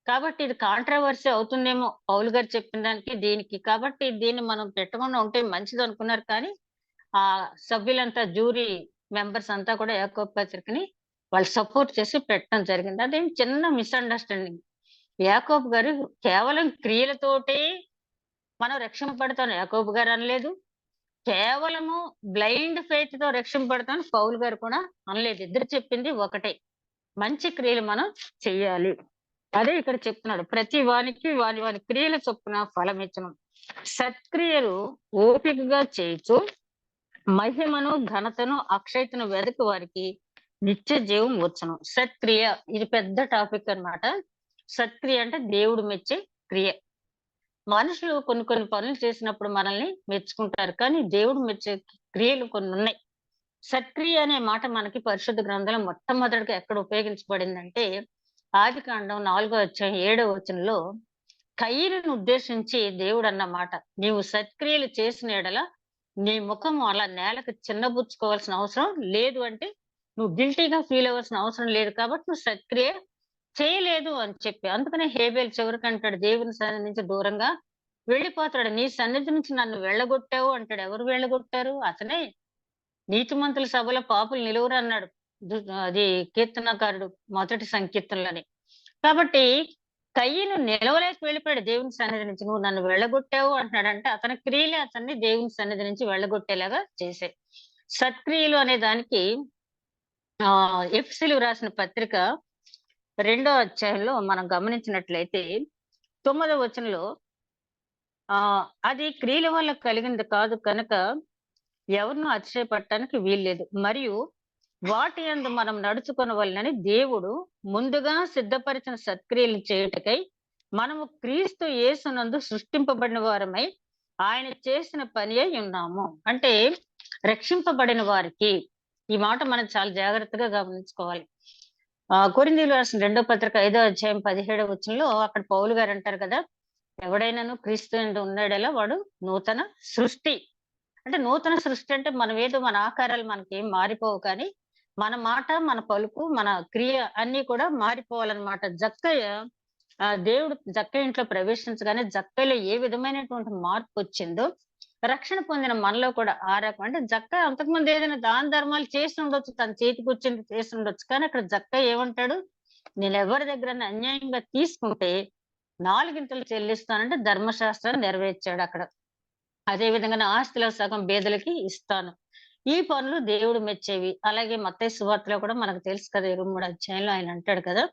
కాబట్టి ఇది కాంట్రవర్సీ అవుతుందేమో పౌలు గారు చెప్పిన దానికి దీనికి. కాబట్టి దీన్ని మనం పెట్టకుండా ఉంటే మంచిది అనుకున్నారు. కానీ ఆ సభ్యులంతా జ్యూరీ మెంబర్స్ అంతా కూడా యాకోబు పత్రికని వాళ్ళు సపోర్ట్ చేసి పెట్టడం జరిగింది. అదేం చిన్న మిస్‌అండర్‌స్టాండింగ్. యాకోబు గారు కేవలం క్రియలతోటే మనం రక్షింపబడతాం యాకోబు గారు అనలేదు. కేవలము బ్లైండ్ ఫెయిత్‌తో రక్షింపబడతాం పౌలు గారు కూడా అనలేదు. ఇద్దరు చెప్పింది ఒకటే. మంచి క్రియలు మనం చెయ్యాలి. అదే ఇక్కడ చెప్తున్నాడు. ప్రతి వానికి వాని క్రియల చొప్పున ఫలమిచ్చును. సత్క్రియలు ఓపికగా చేయుచు మహిమను, ఘనతను, అక్షయతను వెదకు వారికి నిత్య జీవం వచ్చును. సత్క్రియ ఇది పెద్ద టాపిక్ అన్నమాట. సత్క్రియ అంటే దేవుడు మెచ్చే క్రియ. మనుషులు కొన్ని కొన్ని పనులు చేసినప్పుడు మనల్ని మెచ్చుకుంటారు. కానీ దేవుడు మెచ్చే క్రియలు కొన్ని ఉన్నాయి. సత్క్రియ అనే మాట మనకి పరిశుద్ధ గ్రంథంలో మొట్టమొదటిగా ఎక్కడ ఉపయోగించబడిందంటే, ఆదికాండం 4వ అధ్యాయం 7వ వచనంలో కయీనును ఉద్దేశించి దేవుడు అన్న మాట. నీవు సత్క్రియలు చేసిన యెడల నీ ముఖం అలా నేలకు చిన్నబుచ్చుకోవాల్సిన అవసరం లేదు అంటే, నువ్వు గిల్టీగా ఫీల్ అవ్వాల్సిన అవసరం లేదు. కాబట్టి నువ్వు సత్క్రియ చేయలేదు అని చెప్పి. అందుకనే హేబెల్ చివరికి అంటాడు, దేవుని సన్నిధి నుంచి దూరంగా వెళ్ళిపోతాడు. నీ సన్నిధి నుంచి నన్ను వెళ్ళగొట్టావు అంటాడు. ఎవరు వెళ్ళగొట్టారు? అతనే. నీతిమంతుల సభలో పాపులు నిలువరు అన్నాడు. అది కీర్తనకారుడు మొదటి సంకీర్తనలోని. కాబట్టి కయ్యను నిలవలేక వెళ్ళిపోయాడు దేవుని సన్నిధి నుంచి. నువ్వు నన్ను వెళ్ళగొట్టావు అంటున్నాడు. అంటే అతని క్రియలే అతన్ని దేవుని సన్నిధి నుంచి వెళ్ళగొట్టేలాగా చేశాయి. సత్క్రియలు అనే దానికి ఎఫెసీయులకు రాసిన పత్రిక 2వ అధ్యాయంలో మనం గమనించినట్లయితే 9వ వచనంలో అది క్రియల వల్ల కలిగింది కాదు కనుక ఎవరినూ అతిశయపడటానికి వీల్లేదు. మరియు వాటి యందు మనం నడుచుకొనవలెనని దేవుడు ముందుగా సిద్ధపరిచిన సత్క్రియలు చేయుటకై మనము క్రీస్తు యేసునందు సృష్టింపబడిన వారమై ఆయన చేసిన పని అయి ఉన్నాము. అంటే రక్షింపబడిన వారికి, ఈ మాట మనం చాలా జాగ్రత్తగా గమనించుకోవాలి. కొరింథీయులకు రాసిన 2వ పత్రిక 5వ అధ్యాయం 17వ వచనంలో అక్కడ పౌలు గారు అంటారు కదా, ఎవడైనాను క్రీస్తు యందు ఉన్నాడేలా వాడు నూతన సృష్టి. అంటే నూతన సృష్టి అంటే మనం ఏదో మన ఆకారాలు మనకేం మారిపోవు, కానీ మన మాట, మన పలుకు, మన క్రియ అన్ని కూడా మారిపోవాలన్నమాట. దేవుడు జక్కయ్య ఇంట్లో ప్రవేశించగానే జక్కయ్యలో ఏ విధమైనటువంటి మార్పు వచ్చిందో రక్షణ పొందిన మనలో కూడా ఆ రకం. అంటే జక్కయ్య అంతకుముందు ఏదైనా దాన ధర్మాలు చేసి ఉండొచ్చు, తన చేతికి వచ్చింది చేసి ఉండొచ్చు, కానీ అక్కడ జక్కయ్య ఏమంటాడు, నేను ఎవరి దగ్గర అన్యాయంగా తీసుకుంటే 4 గింతలు చెల్లిస్తానంటే ధర్మశాస్త్రాన్ని నెరవేర్చాడు అక్కడ. అదే విధంగా నా ఆస్తిలో సగం బేదలకి ఇస్తాను. ఈ పనులు దేవుడు మెచ్చేవి. అలాగే మత్తయి సువార్తలో కూడా మనకు తెలుసు కదా, 23వ అధ్యాయంలో ఆయన అంటాడు కదా,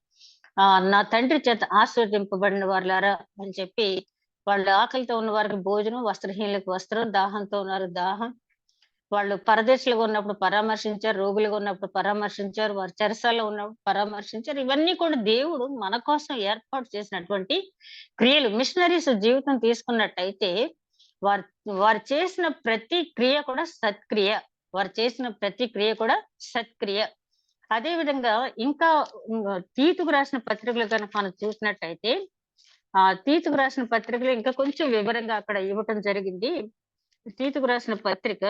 నా తండ్రి చేత ఆశీర్వదింపబడిన వారులారా అని చెప్పి, వాళ్ళు ఆకలితో ఉన్న వారికి భోజనం, వస్త్రహీనులకు వస్త్రం, దాహంతో ఉన్నారు దాహం. వాళ్ళు పరదేశులుగా ఉన్నప్పుడు పరామర్శించారు, రోగులుగా ఉన్నప్పుడు పరామర్శించారు, వారు చెరసాల్లో ఉన్నప్పుడు పరామర్శించారు. ఇవన్నీ కూడా దేవుడు మన కోసం ఏర్పాటు చేసినటువంటి క్రియలు. మిషనరీస్ జీవితం తీసుకున్నట్టయితే వారు వారు చేసిన ప్రతి క్రియ కూడా సత్క్రియ. వారు చేసిన ప్రతి క్రియ కూడా సత్క్రియ. అదే విధంగా ఇంకా తీతుకు రాసిన పత్రికలు కనుక మనం చూసినట్టయితే, తీతుకు రాసిన పత్రికలు ఇంకా కొంచెం వివరంగా అక్కడ ఇవ్వటం జరిగింది. తీతుకు రాసిన పత్రిక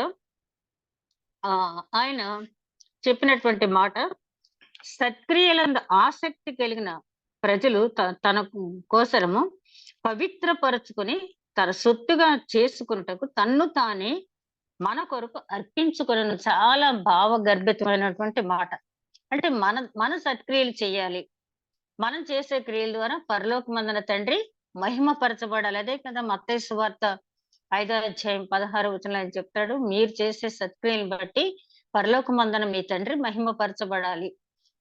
ఆయన చెప్పినటువంటి మాట, సత్క్రియలందు ఆసక్తి కలిగిన ప్రజలు తన కోసరము పవిత్రపరచుకుని తన సొత్తుగా చేసుకున్నటకు తన్ను తానే మన కొరకు అర్పించుకున్న. చాలా భావగర్భితమైనటువంటి మాట. అంటే మన సత్క్రియలు చేయాలి. మనం చేసే క్రియల ద్వారా పరలోకమందున తండ్రి మహిమపరచబడాలి. అదే కదా మత్తయి సువార్త 5వ అధ్యాయం 16వ వచనంలో ఆయన చెప్తాడు, మీరు చేసే సత్క్రియలను బట్టి పరలోకమందున మీ తండ్రి మహిమపరచబడాలి.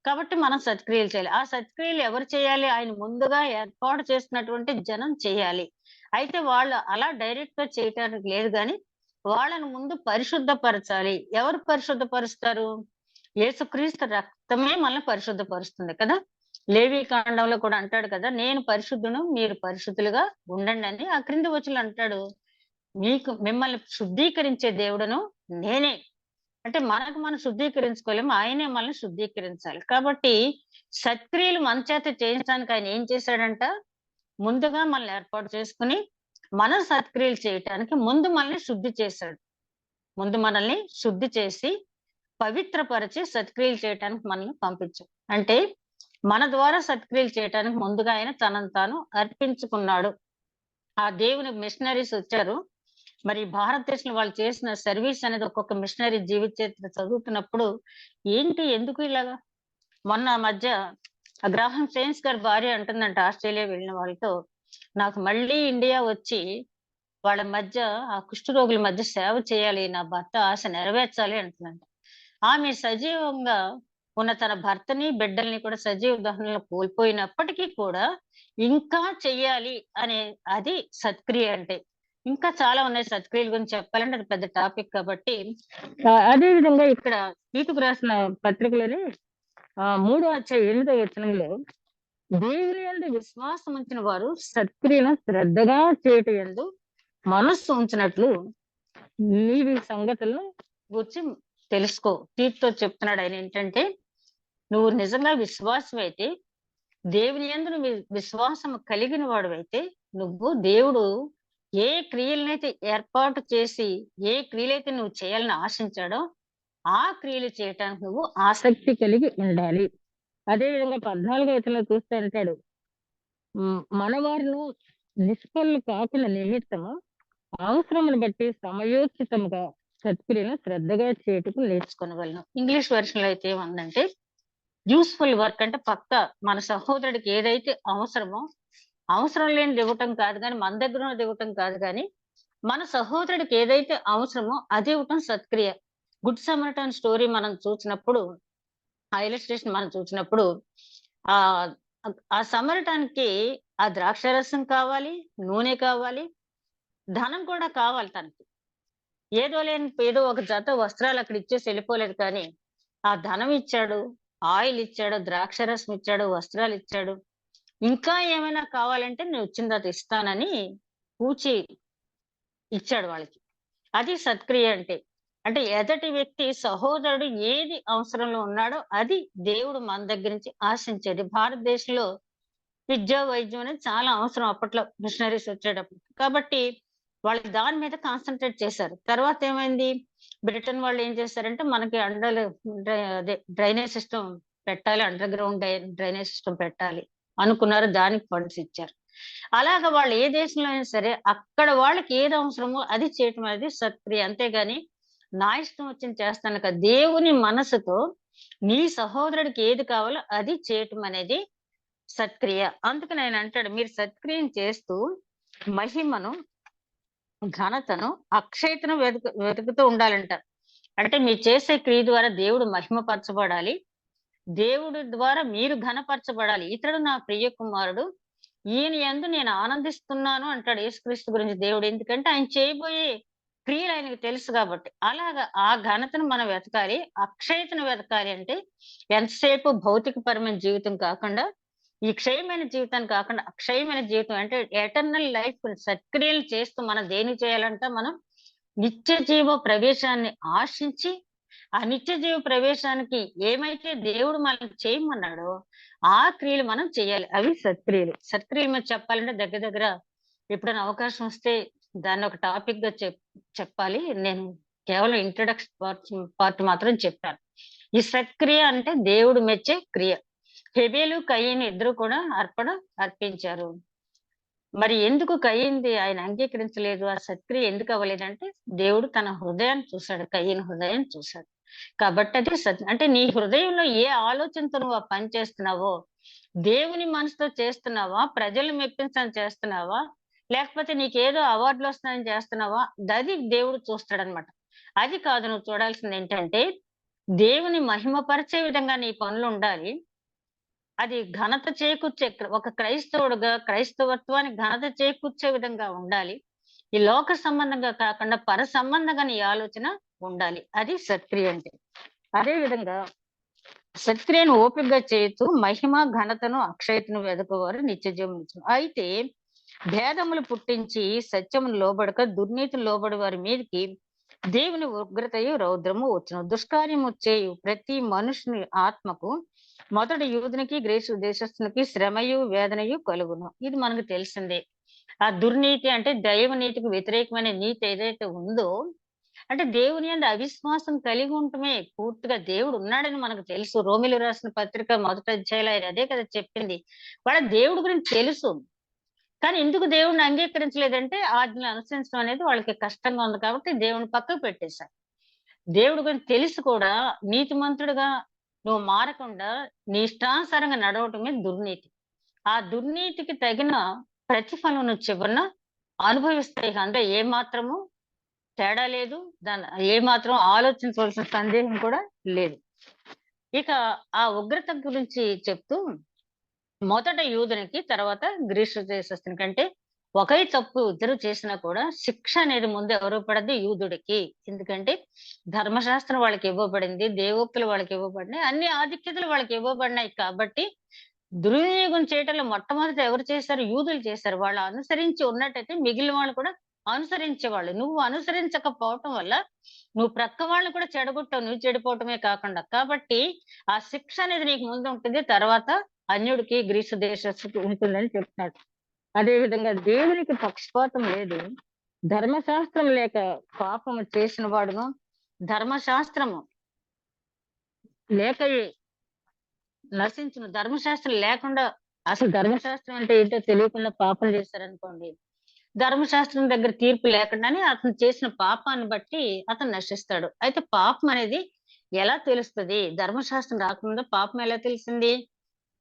కాబట్టి మనం సత్క్రియలు చేయాలి. ఆ సత్క్రియలు ఎవరు చేయాలి? ఆయన ముందుగా ఏర్పాటు చేసినటువంటి జనం చేయాలి. అయితే వాళ్ళు అలా డైరెక్ట్ గా చేయటానికి లేదు, కానీ వాళ్ళని ముందు పరిశుద్ధపరచాలి. ఎవరు పరిశుద్ధపరుస్తారు? యేసుక్రీస్తు రక్తమే మనల్ని పరిశుద్ధపరుస్తుంది కదా. లేవి కాండంలో కూడా అంటాడు కదా, నేను పరిశుద్ధును మీరు పరిశుద్ధులుగా ఉండండి అని. ఆ క్రింది వచనంలో అంటాడు, మిమ్మల్ని శుద్ధీకరించే దేవుడను నేనే. అంటే మనకు మనం శుద్ధీకరించుకోలేము, ఆయనే మనల్ని శుద్ధీకరించాలి. కాబట్టి సత్క్రియలు మన చేత చేయించడానికి ఆయన ఏం చేశాడంట, ముందుగా మనల్ని ఏర్పాటు చేసుకుని మన సత్క్రియలు చేయటానికి ముందు మనల్ని శుద్ధి చేశాడు. ముందు మనల్ని శుద్ధి చేసి పవిత్రపరిచి సత్క్రియలు చేయటానికి మనల్ని పంపించాడు. అంటే మన ద్వారా సత్క్రియలు చేయటానికి ముందుగా ఆయన తనను తాను అర్పించుకున్నాడు. ఆ దేవుని మిషనరీస్ వచ్చారు. మరి భారతదేశంలో వాళ్ళు చేసిన సర్వీస్ అనేది ఒక్కొక్క మిషనరీ జీవిత చరిత్ర చదువుతున్నప్పుడు ఏంటి, ఎందుకు ఇలాగా? మొన్న మధ్య గ్రాహం సేన్స్ గారి భార్య అంటుందంట, ఆస్ట్రేలియా వెళ్ళిన వాళ్ళతో, నాకు మళ్ళీ ఇండియా వచ్చి వాళ్ళ మధ్య, ఆ కుష్ఠరోగుల మధ్య సేవ చేయాలి, నా భర్త ఆశ నెరవేర్చాలి అంటుందంట. ఆమె సజీవంగా ఉన్న తన భర్తని బిడ్డల్ని కూడా సజీవ దహనంలో కోల్పోయినప్పటికీ కూడా ఇంకా చెయ్యాలి అనే, అది సత్క్రియ అంటే. ఇంకా చాలా ఉన్నాయి సత్క్రియల గురించి చెప్పాలంటే, అది పెద్ద టాపిక్ కాబట్టి. అదే విధంగా ఇక్కడ తీతుకు రాసిన పత్రికలోని 3వ అధ్యాయం 8వ వచనంలో, దేవుని యందు విశ్వాసం ఉంచిన వారు సత్క్రియను శ్రద్ధగా చేయటం యందు మనస్సు ఉంచినట్లు నీవి సంగతులను గురించి తెలుసుకో. తీర్తో చెప్తున్నాడు ఆయన ఏంటంటే, నువ్వు నిజంగా విశ్వాసం అయితే, దేవుని యందు నువ్వు విశ్వాసం కలిగిన వాడువైతే, నువ్వు దేవుడు ఏ క్రియలనైతే ఏర్పాటు చేసి, ఏ క్రియలైతే నువ్వు చేయాలని ఆశించాడో ఆ క్రియలు చేయటానికి నువ్వు ఆసక్తి కలిగి ఉండాలి. అదే విధంగా 14వ వచనంలో చూస్తే అంటాడు, మన వారిను నిష్ఫలం కాకుల నిమిత్తము అవసరమును బట్టి సమయోచితముగా సత్క్రియలను శ్రద్ధగా చేటుకు నేర్చుకొనగలను. ఇంగ్లీష్ వెర్షన్ లో అయితే ఏముందంటే యూస్ఫుల్ వర్క్ అంటే పక్క మన సహోదరుడికి ఏదైతే అవసరమో, అవసరం లేనిది ఇవ్వటం కాదు గాని, మన దగ్గర ఉన్నది ఇవ్వటం కాదు గాని, మన సహోదరుడికి ఏదైతే అవసరమో అది ఇవ్వటం సత్క్రియ. గుడ్ సమరటన్ స్టోరీ మనం చూసినప్పుడు, ఆ ఇలస్ట్రేషన్ మనం చూసినప్పుడు ఆహ్, ఆ సమరటానికి ఆ ద్రాక్షారసం కావాలి, నూనె కావాలి, ధనం కూడా కావాలి తనకి. ఏదో ఒక జత వస్త్రాలు అక్కడ ఇచ్చేసి వెళ్ళిపోలేదు కానీ, ఆ ధనం ఇచ్చాడు, ఆయిల్ ఇచ్చాడు, ద్రాక్షారసం ఇచ్చాడు, వస్త్రాలు ఇచ్చాడు. ఇంకా ఏమైనా కావాలంటే నేను వచ్చిన తర్వాత ఇస్తానని పూచి ఇచ్చాడు వాళ్ళకి. అది సత్క్రియ అంటే. అంటే ఎదటి వ్యక్తి సహోదరుడు ఏది అవసరంలో ఉన్నాడో అది దేవుడు మన దగ్గర నుంచి ఆశించేది. భారతదేశంలో విద్య, వైద్యం అనేది చాలా అవసరం అప్పట్లో మిషనరీస్ వచ్చేటప్పుడు. కాబట్టి వాళ్ళు దాని మీద కాన్సంట్రేట్ చేశారు. తర్వాత ఏమైంది? బ్రిటన్ వాళ్ళు ఏం చేశారంటే మనకి అదే డ్రైనేజ్ సిస్టమ్ పెట్టాలి. అండర్ గ్రౌండ్ డ్రైనేజ్ సిస్టమ్ పెట్టాలి అనుకున్నారు. దానికి ఫండ్స్ ఇచ్చారు. అలాగా వాళ్ళు ఏ దేశంలో అయినా సరే అక్కడ వాళ్ళకి ఏది అవసరమో అది చేయటం అనేది సత్క్రియ. అంతేగాని నా ఇష్టం వచ్చింది చేస్తాను కదా! దేవుని మనసుతో నీ సహోదరుడికి ఏది కావాలో అది చేయటం అనేది సత్క్రియ. అందుకని ఆయన అంటాడు, మీరు సత్క్రియను చేస్తూ మహిమను, ఘనతను, అక్షయతను వెతుకుతూ ఉండాలంట. అంటే మీరు చేసే క్రియ ద్వారా దేవుడు మహిమపరచబడాలి. దేవుడి ద్వారా మీరు ఘనపరచబడాలి. ఇతడు నా ప్రియ కుమారుడు. ఈయన యందు నేను ఆనందిస్తున్నాను అంటాడు యేసుక్రీస్తు గురించి దేవుడు. ఎందుకంటే ఆయన చేయబోయే క్రియలు ఆయనకు తెలుసు కాబట్టి. అలాగా ఆ ఘనతను మనం వెతకాలి. అక్షయతను వెతకాలి అంటే ఎంతసేపు భౌతికపరమైన జీవితం కాకుండా, ఈ క్షయమైన జీవితాన్ని కాకుండా అక్షయమైన జీవితం అంటే ఎటర్నల్ లైఫ్ సత్క్రియలు చేస్తూ మనం దేనికి చేయాలంటే మనం నిత్య జీవ ప్రవేశాన్ని ఆశించి, ఆ నిత్య జీవ ప్రవేశానికి ఏమైతే దేవుడు మనల్ని చేయమన్నాడో ఆ క్రియలు మనం చేయాలి. అవి సత్క్రియలు. సత్క్రియలు మీద చెప్పాలంటే దగ్గర దగ్గర ఎప్పుడైనా అవకాశం వస్తే దాన్ని ఒక టాపిక్ గా చెప్పాలి. నేను కేవలం ఇంట్రొడక్షన్ పార్ట్ మాత్రం చెప్పాను. ఈ సత్క్రియ అంటే దేవుడు మెచ్చే క్రియ. హెబెలు, కయీను ఇద్దరు కూడా అర్పించారు. మరి ఎందుకు కయీనుది ఆయన అంగీకరించలేదు? ఆ సత్క్రియ ఎందుకు అవ్వలేదంటే దేవుడు తన హృదయాన్ని చూశాడు. కయీను హృదయాన్ని చూశాడు. కాబట్టి అది అంటే నీ హృదయంలో ఏ ఆలోచనతో నువ్వు ఆ పని చేస్తున్నావో, దేవుని మనసుతో చేస్తున్నావా? ప్రజల్ని మెప్పించని చేస్తున్నావా? లేకపోతే నీకేదో అవార్డులు వస్తున్నాయని చేస్తున్నావా? అది దేవుడు చూస్తాడనమాట. అది కాదు నువ్వు చూడాల్సిందేంటంటే, దేవుని మహిమపరిచే విధంగా నీ పనులుండాలి. అది ఘనత చేకూర్చే ఒక క్రైస్తవుడుగా క్రైస్తవత్వానికి ఘనత చేకూర్చే విధంగా ఉండాలి. ఈ లోక సంబంధంగా కాకుండా పర సంబంధంగా నీ ఆలోచన ఉండాలి. అది సత్క్రియ అంటే. అదే విధంగా సత్క్రియను ఓపికగా చేస్తూ మహిమ, ఘనతను, అక్షయతను వెదకువారు నిత్య జీవం. అయితే భేదములు పుట్టించి సత్యమును లోబడక దుర్నీతిని లోబడి వారి మీదకి దేవుని ఉగ్రతయు రౌద్రము వచ్చును. దుష్కార్యము చేయు ప్రతి మనుషుని ఆత్మకు మొదటి యూదునికి గ్రీసు దేశస్థునికి శ్రమయు వేదనయు కలుగును. ఇది మనకు తెలిసిందే. ఆ దుర్నీతి అంటే దైవ నీతికి వ్యతిరేకమైన నీతి ఏదైతే ఉందో, అంటే దేవుని యందు అవిశ్వాసం కలిగి ఉండటమే. పూర్తిగా దేవుడు ఉన్నాడని మనకు తెలుసు. రోమిలు రాసిన పత్రిక మొదటి అధ్యాయంలో ఆయన అదే కదా చెప్పింది. వాళ్ళ దేవుడి గురించి తెలుసు. కానీ ఎందుకు దేవుడిని అంగీకరించలేదంటే ఆజ్ఞలు అనుసరించడం అనేది వాళ్ళకి కష్టంగా ఉంది కాబట్టి దేవుని పక్కకు పెట్టేశారు. దేవుడి గురించి తెలిసి కూడా నీతిమంతుడుగా నువ్వు మారకుండా నీ ఇష్టానుసారంగా నడవటమే దుర్నీతి. ఆ దుర్నీతికి తగిన ప్రతిఫలం నువ్వు చివరన అనుభవిస్తాయి. అందులో ఏ మాత్రము తేడా లేదు. ఏ మాత్రం ఆలోచించవలసిన సందేహం కూడా లేదు. ఇక ఆ ఉగ్రత గురించి చెప్తూ మొదట యూదునికి, తర్వాత గ్రీసు దేశస్తునికి. అంటే ఒకే తప్పు ఇద్దరు చేసినా కూడా శిక్ష అనేది ముందు ఎవరు పడద్ది? యూదుడికి. ఎందుకంటే ధర్మశాస్త్రం వాళ్ళకి ఇవ్వబడింది, దేవోక్తులు వాళ్ళకి ఇవ్వబడినాయి, అన్ని ఆధిక్యతలు వాళ్ళకి ఇవ్వబడినాయి. కాబట్టి దుర్వినియోగం చేయటంలో మొట్టమొదట ఎవరు చేశారు? యూదులు చేశారు. వాళ్ళు అనుసరించి ఉన్నట్టయితే మిగిలిన వాళ్ళు కూడా అనుసరించేవాళ్ళు. నువ్వు అనుసరించకపోవటం వల్ల నువ్వు ప్రక్క వాళ్ళని కూడా చెడగొట్టావు. నువ్వు చెడిపోవటమే కాకుండా. కాబట్టి ఆ శిక్ష అనేది నీకు ముందు ఉంటుంది. తర్వాత అన్యుడికి, గ్రీసు దేశస్తుకి ఉంటుందని చెప్తున్నాడు. అదే విధంగా దేవునికి పక్షపాతం లేదు. ధర్మశాస్త్రం లేక పాపము చేసిన వాడును, ధర్మశాస్త్రము లేక నశించును. ధర్మశాస్త్రం లేకుండా అసలు ధర్మశాస్త్రం అంటే ఏంటో తెలియకుండా పాపం చేశారనుకోండి, ధర్మశాస్త్రం దగ్గర తీర్పు లేకుండానే అతను చేసిన పాపాన్ని బట్టి అతను నశిస్తాడు. అయితే పాపం అనేది ఎలా తెలుస్తది? ధర్మశాస్త్రం రాకముందు పాపం ఎలా తెలిసింది?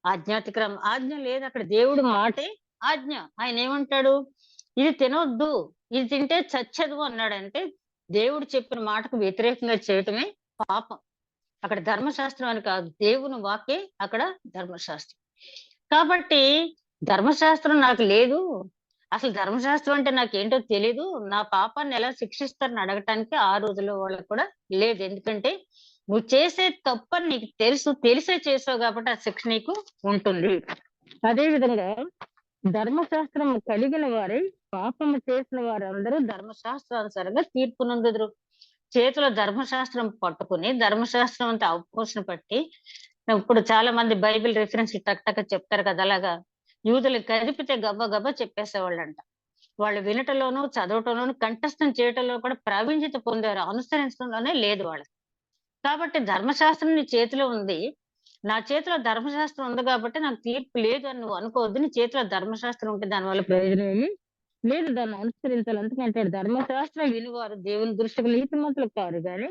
ఆజ్ఞాతిక్రమం. ఆజ్ఞ లేదు అక్కడ. దేవుడి మాటే ఆజ్ఞ. ఆయన ఏమంటాడు? ఇది తినొద్దు, ఇది తింటే చచ్చెదవు అన్నాడంటే, దేవుడు చెప్పిన మాటకు వ్యతిరేకంగా చేయటమే పాపం. అక్కడ ధర్మశాస్త్రం అని కాదు. దేవుని వాక్కే అక్కడ ధర్మశాస్త్రం. కాబట్టి ధర్మశాస్త్రం నాకు లేదు. అసలు ధర్మశాస్త్రం అంటే నాకేంటో తెలీదు. నా పాపాన్ని ఎలా శిక్షిస్తారని అడగటానికి ఆ రోజుల్లో వాళ్ళకి కూడా లేదు. ఎందుకంటే నువ్వు చేసే తప్పని నీకు తెలుసు. తెలిసే చేసావు కాబట్టి ఆ శిక్ష నీకు ఉంటుంది. అదే విధంగా ధర్మశాస్త్రం కలిగిన వారే పాపము చేసిన వారందరూ ధర్మశాస్త్రానుసారంగా తీర్పు నొందుదురు. చేతిలో ధర్మశాస్త్రం పట్టుకుని ధర్మశాస్త్రం అంతా అవపోసన పట్టి, ఇప్పుడు చాలా మంది బైబిల్ రిఫరెన్స్ టక్ టక్ చెప్తారు కదా, అలాగా యూదులు కదిపితే గబ్బ గబ్బ చెప్పేసేవాళ్ళంట. వాళ్ళు వినటంలోనూ చదవటంలోనూ కంఠస్థం చేయటంలో కూడా ప్రావీణ్యత పొందారు. అనుసరించడంలోనే లేదు వాళ్ళకి. కాబట్టి ధర్మశాస్త్రం నీ చేతిలో ఉంది. నా చేతిలో ధర్మశాస్త్రం ఉంది కాబట్టి నాకు తీర్పు లేదు అని నువ్వు అనుకోవద్దు. నీ చేతిలో ధర్మశాస్త్రం ఉంటే దానివల్ల ప్రయోజనం ఏమి లేదు. దాన్ని అనుసరించాలి. అందుకంటే ధర్మశాస్త్రం వినివారు దేవుని దృష్టికి నీతిమంతులు కారు గాని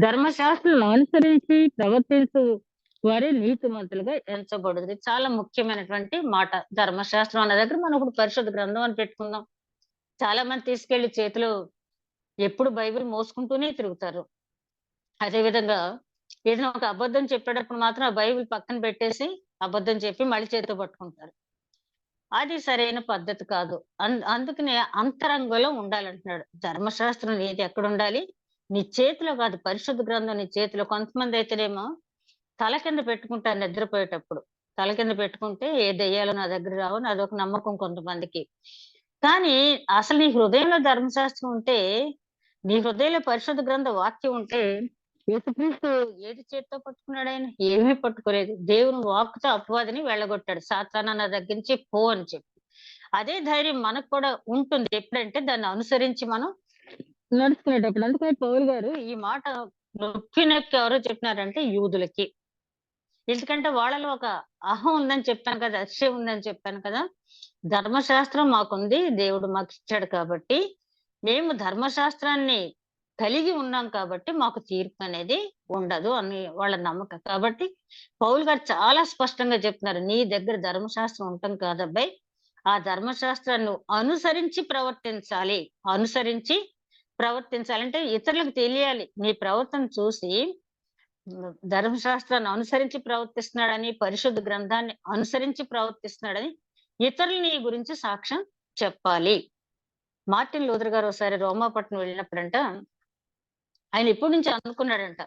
ధర్మశాస్త్రం అనుసరించి ప్రవర్తించు వారే నీతిమంతులుగా ఎంచబడుతుంది. చాలా ముఖ్యమైనటువంటి మాట. ధర్మశాస్త్రం అన్న దగ్గర మనం ఇప్పుడు పరిశుద్ధ గ్రంథం అని పెట్టుకుందాం. చాలా మంది తీసుకెళ్లి చేతిలో ఎప్పుడు బైబిల్ మోసుకుంటూనే తిరుగుతారు. అదే విధంగా ఏదైనా ఒక అబద్ధం చెప్పేటప్పుడు మాత్రం ఆ బైబిల్ పక్కన పెట్టేసి అబద్ధం చెప్పి మళ్ళీ చేతితో పట్టుకుంటారు. అది సరైన పద్ధతి కాదు. అందుకనే అంతరంగంలో ఉండాలంటున్నాడు. ధర్మశాస్త్రం ఏది ఎక్కడ ఉండాలి? నీ చేతిలో కాదు, పరిశుద్ధ గ్రంథం నీ చేతిలో. కొంతమంది అయితేనేమో తల కింద పెట్టుకుంటారు నిద్రపోయేటప్పుడు. తల కింద పెట్టుకుంటే ఏ దెయ్యాలు నా దగ్గర రావని అదొక నమ్మకం కొంతమందికి. కానీ అసలు నీ హృదయంలో ధర్మశాస్త్రం ఉంటే, నీ హృదయంలో పరిశుద్ధ గ్రంథ వాక్యం ఉంటే, యేసుక్రీస్తు ఏది చేత్తో పట్టుకున్నాడు ఆయన? ఏమీ పట్టుకోలేదు. దేవుని వాక్కుతో అపవాదిని వెళ్ళగొట్టాడు. సాతానా నా దగ్గర నుంచి పో అని చెప్పి. అదే ధైర్యం మనకు కూడా ఉంటుంది ఎప్పుడంటే దాన్ని అనుసరించి మనం నడుచుకునేటప్పుడు. అందుకని పౌలు గారు ఈ మాట నొక్కి నొక్కి ఎవరో చెప్పినారంటే యూదులకి. ఎందుకంటే వాళ్ళలో ఒక అహం ఉందని చెప్పాను కదా, అతిశయం ఉందని చెప్పాను కదా. ధర్మశాస్త్రం మాకుంది, దేవుడు మాకు ఇచ్చాడు కాబట్టి మేము ధర్మశాస్త్రాన్ని కలిగి ఉన్నాం కాబట్టి మాకు తీర్పు అనేది ఉండదు అని వాళ్ళ నమ్మకం. కాబట్టి పౌలు గారు చాలా స్పష్టంగా చెప్తున్నారు, నీ దగ్గర ధర్మశాస్త్రం ఉండటం కాదబ్బాయి, ఆ ధర్మశాస్త్రాన్ని అనుసరించి ప్రవర్తించాలి. అనుసరించి ప్రవర్తించాలంటే ఇతరులకు తెలియాలి. నీ ప్రవర్తన చూసి ధర్మశాస్త్రాన్ని అనుసరించి ప్రవర్తిస్తున్నాడని, పరిశుద్ధ గ్రంథాన్ని అనుసరించి ప్రవర్తిస్తున్నాడని ఇతరులు నీ గురించి సాక్ష్యం చెప్పాలి. మార్టిన్ లూథర్ గారు ఒకసారి రోమాపట్నం వెళ్ళినప్పుడంట, ఆయన ఇప్పటి నుంచి అనుకున్నాడంట,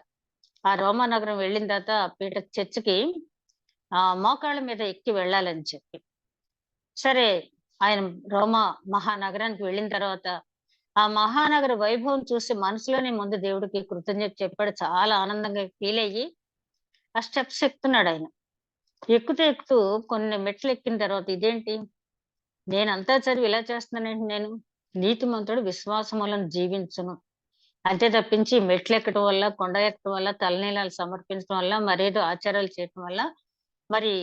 ఆ రోమా నగరం వెళ్ళిన తర్వాత పీట చర్చికి మోకాళ్ళ మీద ఎక్కి వెళ్ళాలని చెప్పి. సరే ఆయన రోమా మహానగరానికి వెళ్ళిన తర్వాత ఆ మహానగర వైభవం చూసి మనసులోనే ముందు దేవుడికి కృతజ్ఞత చెప్పాడు. చాలా ఆనందంగా ఫీల్ అయ్యి ఆ స్టెప్స్ ఎక్కుతున్నాడు ఆయన. ఎక్కుతూ కొన్ని మెట్లు ఎక్కిన తర్వాత, ఇదేంటి నేనంతా చదివి ఇలా చేస్తున్నానంటే, నేను నీతిమంతుడు విశ్వాసములను జీవించును అంతే తప్పించి మెట్లు ఎక్కడం వల్ల, కొండ ఎక్కడం వల్ల, తలనీలాలు సమర్పించడం వల్ల, మరేదో ఆచారాలు చేయటం వల్ల మరి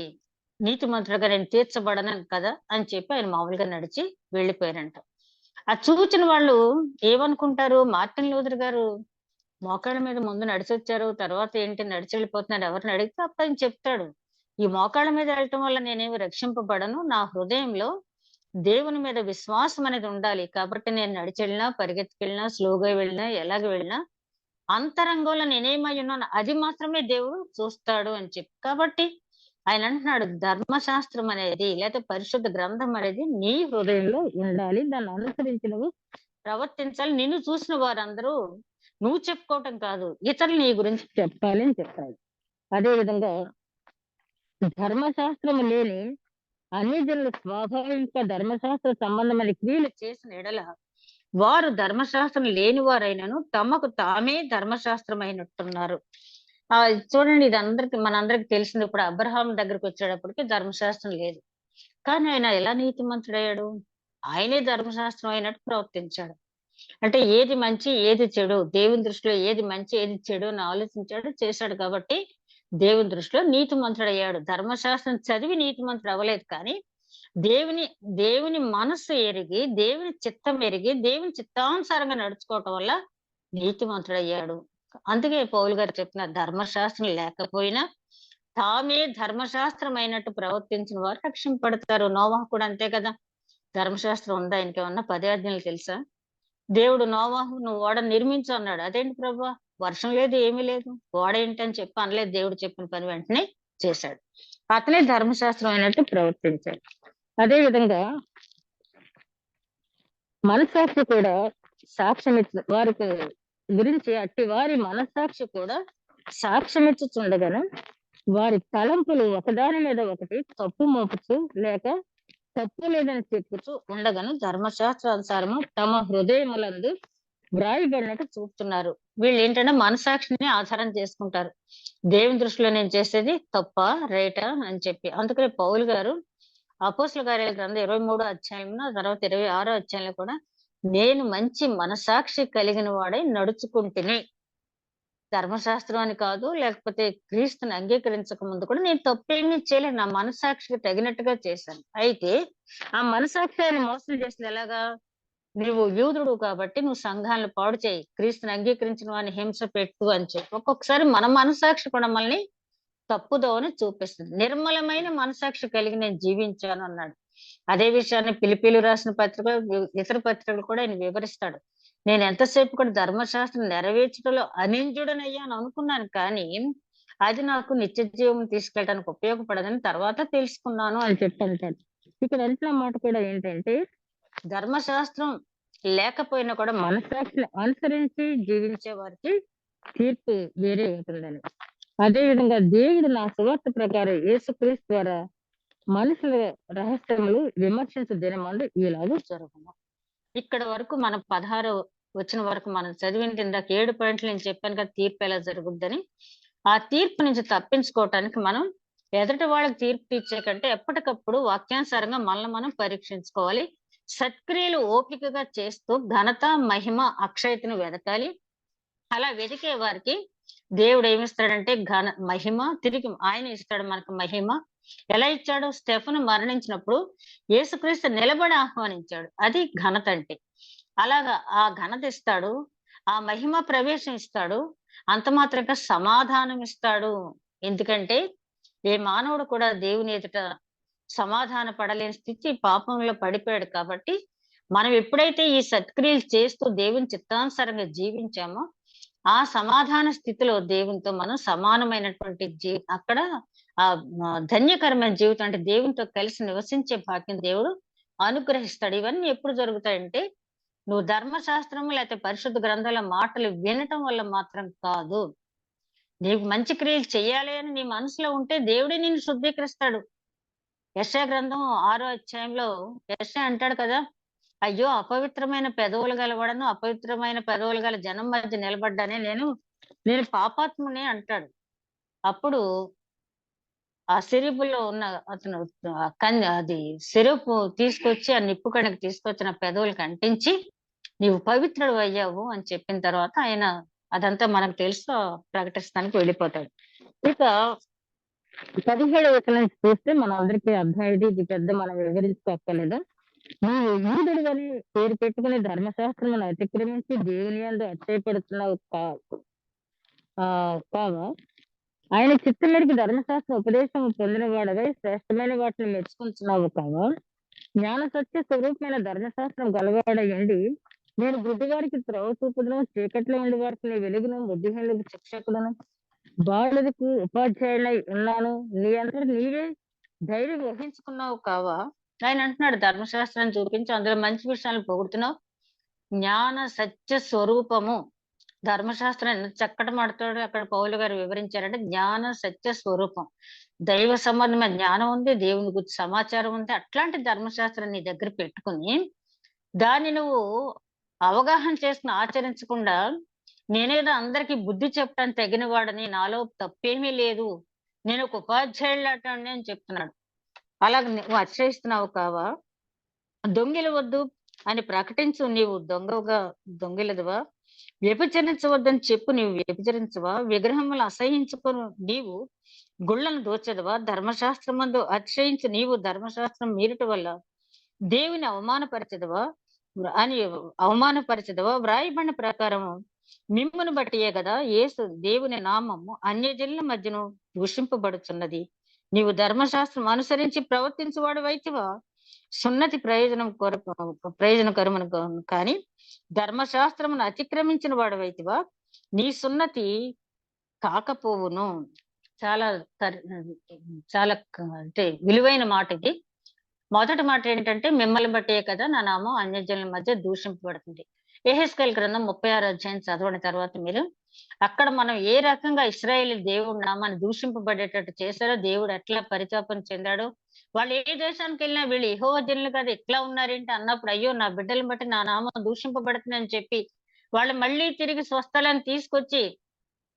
నీతిమంతుడుగా నేను తీర్చబడను కదా అని చెప్పి ఆయన మామూలుగా నడిచి వెళ్ళిపోయారంట. ఆ చూచిన వాళ్ళు ఏమనుకుంటారు, మార్టిన్ లూథర్ గారు మోకాళ్ళ మీద ముందు నడిచొచ్చారు, తర్వాత ఏంటి నడిచి వెళ్ళిపోతున్నాడు, ఎవరిని అడిగితే అప్పుడు ఆయన చెప్తాడు, ఈ మోకాళ్ళ మీద వెళ్ళటం వల్ల నేనేమి రక్షింపబడను, నా హృదయంలో దేవుని మీద విశ్వాసం అనేది ఉండాలి. కాబట్టి నేను నడిచెళ్ళినా, పరిగెత్తుకెళ్ళినా, స్లోగా వెళ్ళినా, ఎలాగ వెళ్ళినా అంతరంగంలో నేనేమై ఉన్నాను అది మాత్రమే దేవుడు చూస్తాడు అని చెప్పి. కాబట్టి ఆయన అంటున్నాడు, ధర్మశాస్త్రం అనేది లేకపోతే పరిశుద్ధ గ్రంథం అనేది నీ హృదయంలో ఉండాలి, దాన్ని అనుసరించి నువ్వు ప్రవర్తించాలి. నిన్ను చూసిన వారందరూ నువ్వు చెప్పుకోవటం కాదు, ఇతరులు నీ గురించి చెప్పాలి అని చెప్పాడు. అదే విధంగా ధర్మశాస్త్రం లేని అన్ని జనులు స్వాభావిక ధర్మశాస్త్ర సంబంధమైన క్రియలు చేసిన ఎడల వారు ధర్మశాస్త్రం లేని వారైనను తమకు తామే ధర్మశాస్త్రం అయినట్టున్నారు. చూడండి, ఇది మనందరికి తెలిసింది. ఇప్పుడు అబ్రహాం దగ్గరికి వచ్చేటప్పటికి ధర్మశాస్త్రం లేదు, కానీ ఆయన ఎలా నీతిమంతుడయ్యాడు? ఆయనే ధర్మశాస్త్రం అయినట్టు ప్రవర్తించాడు. అంటే ఏది మంచి ఏది చెడు, దేవుని దృష్టిలో ఏది మంచి ఏది చెడు అని ఆలోచించాడు, చేశాడు. కాబట్టి దేవుని దృష్టిలో నీతిమంతుడయ్యాడు. ధర్మశాస్త్రం చదివి నీతిమంతుడు అవ్వలేదు కానీ దేవుని దేవుని మనస్సు ఎరిగి, దేవుని చిత్తం ఎరిగి, దేవుని చిత్తానుసారంగా నడుచుకోవటం వల్ల నీతిమంతుడయ్యాడు. అందుకే పౌలు గారు చెప్పిన ధర్మశాస్త్రం లేకపోయినా తామే ధర్మశాస్త్రం అయినట్టు ప్రవర్తించిన వారు రక్షింపబడతారు. నోవాహు కూడా అంతే కదా. ధర్మశాస్త్రం ఉందా? ఇంకేమన్నా 10 ఆజ్ఞలు తెలుసా? దేవుడు నోవాహు నువ్వు ఓడ నిర్మించు అన్నాడు. అదేంటి ప్రభా, వర్షం లేదు ఏమీ లేదు, ఓడ ఏంటని చెప్పి అనలేదు. దేవుడు చెప్పిన పని వెంటనే చేశాడు. అతనే ధర్మశాస్త్రం అయినట్టు ప్రవర్తించాడు. అదే విధంగా మనస్సాక్షి కూడా సాక్ష్యమిచ్చు వారికి గురించి అట్టి వారి మనస్సాక్షి కూడా సాక్ష్యమిచ్చుచుండగను వారి తలంపులు ఒకదాని మీద ఒకటి తప్పు మోపుచు లేక తప్పు లేదని చెప్పుచు ఉండగను ధర్మశాస్త్రానుసారము తమ హృదయములందు వ్రాయబడినట్టు చూపుతున్నారు. వీళ్ళు ఏంటంటే మనసాక్షిని ఆధారం చేసుకుంటారు. దేవుని దృష్టిలో నేను చేసేది తప్ప రైటా అని చెప్పి. అందుకనే పౌలు గారు అపోస్తల కార్యాల గ్రంథం 23వ అధ్యాయంలో తర్వాత 26వ అధ్యాయంలో కూడా నేను మంచి మనసాక్షి కలిగిన వాడై నడుచుకుంటుని, ధర్మశాస్త్రం అని కాదు, లేకపోతే క్రీస్తుని అంగీకరించక ముందు కూడా నేను తప్పేమీ చేయలేదు. నా మనసాక్షికి తగినట్టుగా చేశాను. అయితే ఆ మనసాక్షి ఆయన మోసం చేసింది ఎలాగా? నువ్వు యూదుడు కాబట్టి నువ్వు సంఘాలను పాడు చేయి, క్రీస్తుని అంగీకరించిన వాడిని హింస పెట్టు అని చెప్పి ఒక్కొక్కసారి మన మనసాక్షి కూడా మనల్ని తప్పుదోవని చూపిస్తుంది. నిర్మలమైన మనసాక్షి కలిగి నేను జీవించాను అన్నాడు. అదే విషయాన్ని పిలిపిలు రాసిన పత్రిక, ఇతర పత్రికలు కూడా ఆయన వివరిస్తాడు. నేను ఎంతసేపు కూడా ధర్మశాస్త్రం నెరవేర్చడంలో అనింజుడనయ్యాను అనుకున్నాను, కానీ అది నాకు నిత్య జీవం తీసుకెళ్ళడానికి ఉపయోగపడదని తర్వాత తెలుసుకున్నాను అని చెప్పి అంటాడు. ఇక్కడ అంటున్న మాట కూడా ఏంటంటే ధర్మశాస్త్రం లేకపోయినా కూడా మనసాక్షిని అనుసరించి జీవించే వారికి తీర్పు వేరే ఉంటుందని. అదే విధంగా దేవుడు నా సువార్త ప్రకారం యేసుక్రీస్తు ద్వారా మనుషుల రహస్యములు విమర్శించే దినమందు ఇలాగూ జరుగును. ఇక్కడ వరకు మనం 16 వచ్చిన వరకు మనం చదివిన ఇందాక 7 పాయింట్లు నేను చెప్పాను కదా, తీర్పు ఎలా జరుగుద్దని. ఆ తీర్పు నుంచి తప్పించుకోవటానికి మనం ఎదుటి వాళ్ళకి తీర్పు తీర్చే కంటే ఎప్పటికప్పుడు వాక్యానుసారంగా మనల్ని మనం పరీక్షించుకోవాలి. సత్క్రియలు ఓపికగా చేస్తూ ఘనత, మహిమ, అక్షయతను వెదకాలి. అలా వెతికే వారికి దేవుడు ఏమిస్తాడంటే మహిమ తిరిగి ఆయన ఇస్తాడు. మనకు మహిమ ఎలా ఇచ్చాడు? స్టెఫను మరణించినప్పుడు యేసుక్రీస్తు నిలబడి ఆహ్వానించాడు. అది ఘనత అంటే. అలాగా ఆ ఘనత ఇస్తాడు, ఆ మహిమ ప్రవేశం ఇస్తాడు, అంత మాత్రంగా సమాధానం ఇస్తాడు. ఎందుకంటే ఏ మానవుడు కూడా దేవుని ఎదుట సమాధాన పడలేని స్థితి పాపంలో పడిపోయాడు. కాబట్టి మనం ఎప్పుడైతే ఈ సత్క్రియలు చేస్తూ దేవుని చిత్తానుసారంగా జీవించామో ఆ సమాధాన స్థితిలో దేవునితో మనం సమానమైనటువంటి అక్కడ ఆ ధన్యకరమైన జీవితం అంటే దేవునితో కలిసి నివసించే భాగ్యం దేవుడు అనుగ్రహిస్తాడు. ఇవన్నీ ఎప్పుడు జరుగుతాయంటే నువ్వు ధర్మశాస్త్రము లేకపోతే పరిశుద్ధ గ్రంథాల మాటలు వినటం వల్ల మాత్రం కాదు. నీకు మంచి క్రియలు చెయ్యాలి అని నీ మనసులో ఉంటే దేవుడే నిన్ను శుద్ధీకరిస్తాడు. యెషయా గ్రంథం 6వ అధ్యాయంలో యెషయా అంటాడు కదా, అయ్యో అపవిత్రమైన పెదవులు గలవాడను, అపవిత్రమైన పెదవులు గల జనం మధ్య నిలబడ్డానే నేను పాపాత్మునే అంటాడు. అప్పుడు ఆ సిరిపులో ఉన్న అతను అది సిరుపు తీసుకొచ్చి ఆ నిప్పు కణకు తీసుకొచ్చిన పెదవులకు అంటించి నీవు పవిత్రుడు అయ్యావు అని చెప్పిన తర్వాత ఆయన అదంతా మనకు తెలుసు ప్రకటిస్తానికి వెళ్ళిపోతాడు. ఇక 17వ వచనం చూస్తే మన అందరికీ అర్థమయ్యేది. ఇది పెద్ద మనం వివరించుకోక్కర్లేదు. నువ్వు యూదుడు అని పేరు పెట్టుకుని ధర్మశాస్త్రమును అతిక్రమించి దేవుని యందు అతిశయపడుతున్నావు కావా? ఆయన చిత్తం మేరకు ధర్మశాస్త్ర ఉపదేశం పొందిన వాడవై శ్రేష్టమైన వాటిని మెచ్చుకుంటున్నావు కావా? జ్ఞాన సత్య స్వరూపమైన ధర్మశాస్త్రం గలవాడయండి నేను గుడ్డివారికి త్రోవ చూపుదును, చీకట్లో ఉండే వారికి నీ వెలుగును, బుద్ధిహీనులకు శిక్షకులను, బాలులకు ఉపాధ్యాయులై ఉన్నాను. నీ అంతటి నీవే ధైర్యం వహించుకున్నావు కావా? ఆయన అంటున్నాడు ధర్మశాస్త్రాన్ని చూపించి అందులో మంచి విషయాలను పొగుడుతున్నావు. జ్ఞాన సత్య స్వరూపము ధర్మశాస్త్రం ఎంత చక్కటి మాడతాడు అక్కడ పౌలు గారు వివరించారంటే జ్ఞాన సత్య స్వరూపం, దైవ సంబంధమైన జ్ఞానం ఉంది, దేవుని గురించి సమాచారం ఉంది. అట్లాంటి ధర్మశాస్త్రం నీ దగ్గర పెట్టుకుని దాన్ని నువ్వు అవగాహన చేసుకుని ఆచరించకుండా నేనేదో అందరికీ బుద్ధి చెప్పడానికి తగిన వాడని, నాలో తప్పేమీ లేదు, నేను ఒక ఉపాధ్యాయులాటండి అని చెప్తున్నాడు. అలాగే నువ్వు ఆశ్రయిస్తున్నావు కావా? దొంగిలవద్దు అని ప్రకటించు, నీవు దొంగలుగా దొంగిలదువా? వ్యభిచరించవద్దని చెప్పు, నీవు వ్యభిచరించవా? విగ్రహములు అసహించుకొని నీవు గుళ్ళను దోచెదవా? ధర్మశాస్త్రమందు అతిశయించి నీవు ధర్మశాస్త్రం మీరుట వల్ల దేవుని అవమానపరచెదవా అని అవమానపరచెదవా? వ్రాయబడిన ప్రకారము మిమ్మును బట్టియే కదా యేసు దేవుని నామము అన్యజనుల మధ్యను దూషింపబడుచున్నది. నీవు ధర్మశాస్త్రం అనుసరించి ప్రవర్తించువాడు వైతివా? సున్నతి ప్రయోజనకరమును కానీ ధర్మశాస్త్రమును అతిక్రమించిన వాడు వైతివా? నీ సున్నతి కాకపోవును. చాలా చాలా అంటే విలువైన మాట ఇది. మొదటి మాట ఏంటంటే, మిమ్మల్ని బట్టే కదా నా నామం అన్యజనుల మధ్య దూషింపబడుతుంది. యెహెజ్కేలు గ్రంథం 36 అధ్యాయం చదవని తర్వాత మీరు అక్కడ మనం ఏ రకంగా ఇశ్రాయేలు దేవుడి నామాన్ని దూషింపబడేటట్టు చేశారో, దేవుడు ఎట్లా పరితాపం చెందాడో, వాళ్ళు ఏ దేశానికి వెళ్ళినా వీళ్ళు యెహోవా జనులు కదా ఎట్లా ఉన్నారేంటి అన్నప్పుడు, అయ్యో నా బిడ్డలను బట్టి నా నామం దూషింపబడుతుందని చెప్పి వాళ్ళు మళ్ళీ తిరిగి స్వస్థలాన్ని తీసుకొచ్చి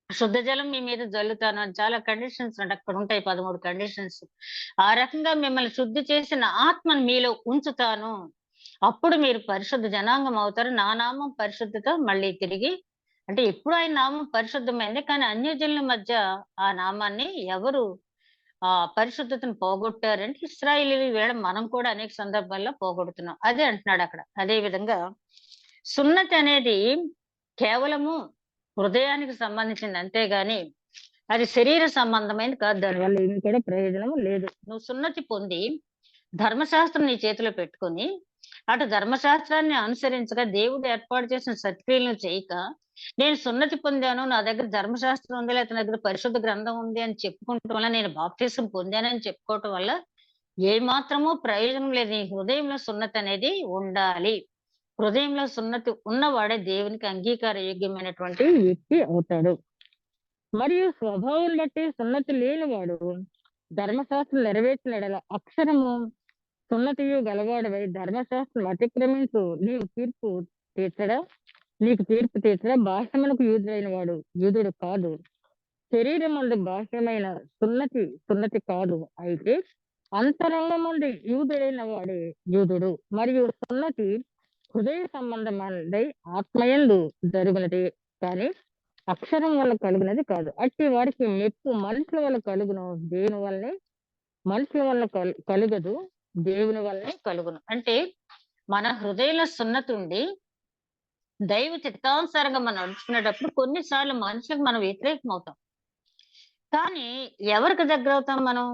శుద్ధ జలం మీ మీద జల్లుతాను అని చాలా కండిషన్స్ అక్కడ ఉంటాయి, 13 కండిషన్స్. ఆ రకంగా మిమ్మల్ని శుద్ధి చేసిన ఆత్మను మీలో ఉంచుతాను, అప్పుడు మీరు పరిశుద్ధ జనాంగం అవుతారు. నా నామం పరిశుద్ధత మళ్ళీ తిరిగి అంటే ఎప్పుడు ఆయన నామం పరిశుద్ధమైంది, కానీ అన్యజనుల మధ్య ఆ నామాన్ని ఎవరు ఆ పరిశుద్ధతను పోగొట్టారంటే ఇశ్రాయేలీయులు. వేళ మనం కూడా అనేక సందర్భాల్లో పోగొడుతున్నాం. అదే అంటున్నాడు అక్కడ. అదే విధంగా సున్నతి అనేది కేవలము హృదయానికి సంబంధించింది, అంతేగాని అది శరీర సంబంధమైనది కాదు. దానివల్ల ఏమి కూడా ప్రయోజనం లేదు. నువ్వు సున్నతి పొంది ధర్మశాస్త్రం నీ చేతిలో పెట్టుకొని అటు ధర్మశాస్త్రాన్ని అనుసరించగా దేవుడు ఏర్పాటు చేసిన సత్క్రియలను చేయక, నేను సున్నతి పొందాను, నా దగ్గర ధర్మశాస్త్రం ఉంది, లేకపోతే నా దగ్గర పరిశుద్ధ గ్రంథం ఉంది అని చెప్పుకోవటం వల్ల, నేను బాప్తిసం పొందానని చెప్పుకోవటం వల్ల ఏ మాత్రమూ ప్రయోజనం లేదు. నీ హృదయంలో సున్నతి అనేది ఉండాలి. హృదయంలో సున్నతి ఉన్నవాడే దేవునికి అంగీకార యోగ్యమైనటువంటి వ్యక్తి అవుతాడు. మరియు స్వభావం బట్టి సున్నతి లేనివాడు ధర్మశాస్త్రం నెరవేర్చిన ఎడల అక్షరము సున్నతియు గలవాడవై ధర్మశాస్త్రం అతిక్రమించు నీకు తీర్పు తీర్చడా? బాహ్యమునకు యూదుడైన వాడు యూదుడు కాదు, శరీరమందు బాహ్యమైన సున్నతి కాదు, అయితే అంతరంగమందు యూదుడైన వాడే యూదుడు. మరియు సున్నతి హృదయ సంబంధమైనదై ఆత్మయందు జరుగునది, కానీ అక్షరం వల్ల కలుగునది కాదు. అట్టి వారికి మెప్పు మనుషుల వల్ల కలుగును, దేవుని వల్లనే మనుషుల వల్ల కలుగదు, దేవుని వల్లనే కలుగును. అంటే మన హృదయంలో సున్నతి ఉండి దైవ చిత్తానుసారంగా మనం నడుచుకునేటప్పుడు కొన్నిసార్లు మనుషులకు మనం వ్యతిరేకం అవుతాం, కానీ ఎవరికి దగ్గర అవుతాం మనం?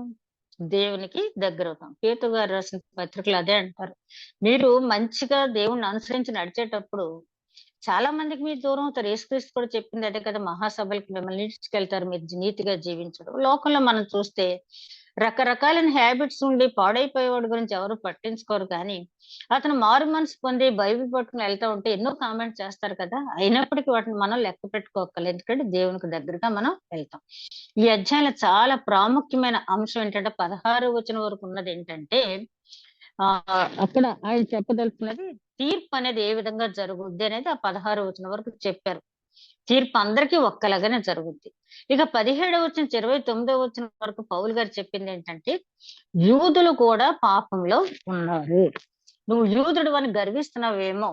దేవునికి దగ్గర అవుతాం. పేతురు గారు రాసిన పత్రికలు అదే అంటారు. మీరు మంచిగా దేవుణ్ణి అనుసరించి నడిచేటప్పుడు చాలా మందికి మీరు దూరం అవుతారు. యేసుక్రీస్తు కూడా చెప్పింది అదే కదా, మహాసభలకు మిమ్మల్ని ఈడ్చుకెళ్తారు మీరు నీతిగా జీవించడం. లోకంలో మనం చూస్తే రకరకాలైన హ్యాబిట్స్ ఉండి పాడైపోయేవాడి గురించి ఎవరు పట్టించుకోరు, కానీ అతను మారు మనసు పొంది బైబిల్ పట్టుకుని వెళ్తా ఉంటే ఎన్నో కామెంట్స్ చేస్తారు కదా. అయినప్పటికీ వాటిని మనం లెక్క పెట్టుకోగలం, ఎందుకంటే దేవునికి దగ్గరగా మనం వెళ్తాం. ఈ అధ్యాయంలో చాలా ప్రాముఖ్యమైన అంశం ఏంటంటే 16వ వచనం వరకు ఉన్నది ఏంటంటే, అక్కడ ఆయన చెప్పదలుచుకున్నది తీర్పు అనేది ఏ విధంగా జరుగుద్ది అనేది ఆ 16వ వచనం వరకు చెప్పారు. తీర్పు అందరికీ ఒక్కలాగానే జరుగుద్ది. ఇక 17వ వచనం 29వ వచనం వరకు పౌలు గారు చెప్పింది ఏంటంటే, యూదులు కూడా పాపంలో ఉన్నారు. నువ్వు యూదుడు అని గర్విస్తున్నావేమో,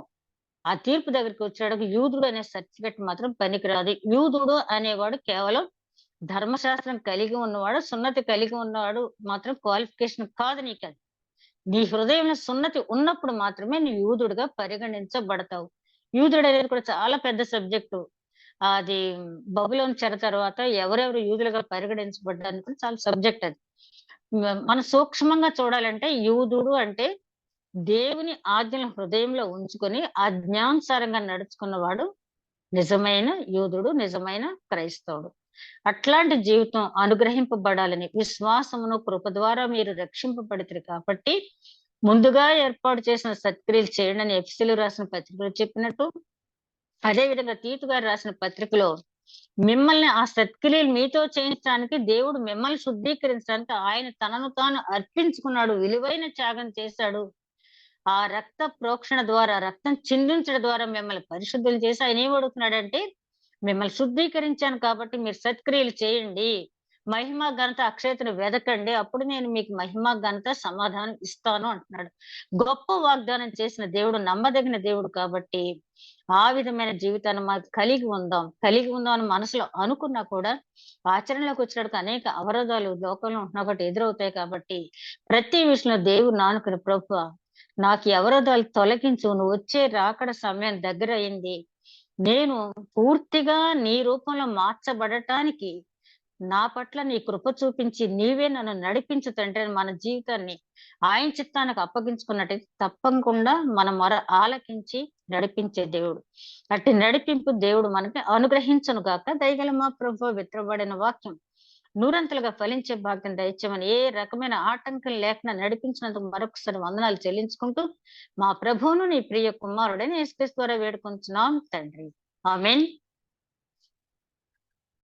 ఆ తీర్పు దగ్గరికి వచ్చేటప్పుడు యూదుడు అనే సర్టిఫికెట్ మాత్రం పనికిరాదు. యూదుడు అనేవాడు కేవలం ధర్మశాస్త్రం కలిగి ఉన్నవాడు, సున్నతి కలిగి ఉన్నవాడు మాత్రం క్వాలిఫికేషన్ కాదు నీకు. అది నీ హృదయంలో సున్నతి ఉన్నప్పుడు మాత్రమే నీ యూదుడుగా పరిగణించబడతావు. యూదుడు అనేది కూడా చాలా పెద్ద సబ్జెక్టు. అది బబులోను చెర తర్వాత ఎవరెవరు యూదులుగా పరిగణించబడ్డానికి కూడా చాలా సబ్జెక్ట్ అది. మనం సూక్ష్మంగా చూడాలంటే యూదుడు అంటే దేవుని ఆజ్ఞల హృదయంలో ఉంచుకొని ఆజ్ఞానుసారంగా నడుచుకున్నవాడు నిజమైన యూదుడు, నిజమైన క్రైస్తవుడు. అట్లాంటి జీవితం అనుగ్రహింపబడాలని విశ్వాసమును కృప ద్వారా మీరు రక్షింపబడితే కాబట్టి ముందుగా ఏర్పాటు చేసిన సత్క్రియలు చేయండి అని ఎఫెసీయులకు రాసిన పత్రికలో చెప్పినట్టు, అదే విధంగా తీతు గారు రాసిన పత్రికలో మిమ్మల్ని ఆ సత్క్రియలు మీతో చేయించడానికి, దేవుడు మిమ్మల్ని శుద్ధీకరించడానికి ఆయన తనను తాను అర్పించుకున్నాడు, విలువైన త్యాగం చేశాడు. ఆ రక్త ప్రోక్షణ ద్వారా, రక్తం చిందించడం ద్వారా మిమ్మల్ని పరిశుద్ధులు చేసి ఆయన ఏం అడుగుతున్నాడంటే, మిమ్మల్ని శుద్ధీకరించాను కాబట్టి మీరు సత్క్రియలు చేయండి, మహిమ ఘనత అక్షయతను వెదకండి, అప్పుడు నేను మీకు మహిమ ఘనత సమాధానం ఇస్తాను అంటున్నాడు. గొప్ప వాగ్దానం చేసిన దేవుడు నమ్మదగిన దేవుడు కాబట్టి ఆ విధమైన జీవితాన్ని మాకు కలిగి ఉందాం అని మనసులో అనుకున్నా కూడా ఆచరణలోకి వచ్చినప్పుడు అనేక అవరోధాలు లోకంలో ఉంటున్నా ఒకటి ఎదురవుతాయి. కాబట్టి ప్రతి విషయంలో దేవుడు నానుకుని, ప్రభువా నాకు ఈ అవరోధాలు తొలగించు, నువ్వు వచ్చే రాకడ సమయం దగ్గర అయింది, నేను పూర్తిగా నీ రూపంలో మార్చబడటానికి నా పట్ల నీ కృప చూపించి నీవే నన్ను నడిపించు తండ్రి అని మన జీవితాన్ని ఆయన చిత్తానికి అప్పగించుకున్నట్టయితే తప్పకుండా మన మొర ఆలకించి నడిపించే దేవుడు. అట్టి నడిపింపు దేవుడు మనకి అనుగ్రహించును గాక. దయగల మా ప్రభువు విత్తబడిన వాక్యం నూరంతలుగా ఫలించే భాగ్యం దయచేయమని, ఏ రకమైన ఆటంకం లేకుండా నడిపించినందుకు మరొకసారి వందనాలు చెల్లించుకుంటూ మా ప్రభువును నీ ప్రియ కుమారుడని యేసుక్రీస్తు ద్వారా వేడుకొంచున్నాం తండ్రి. ఆమేన్.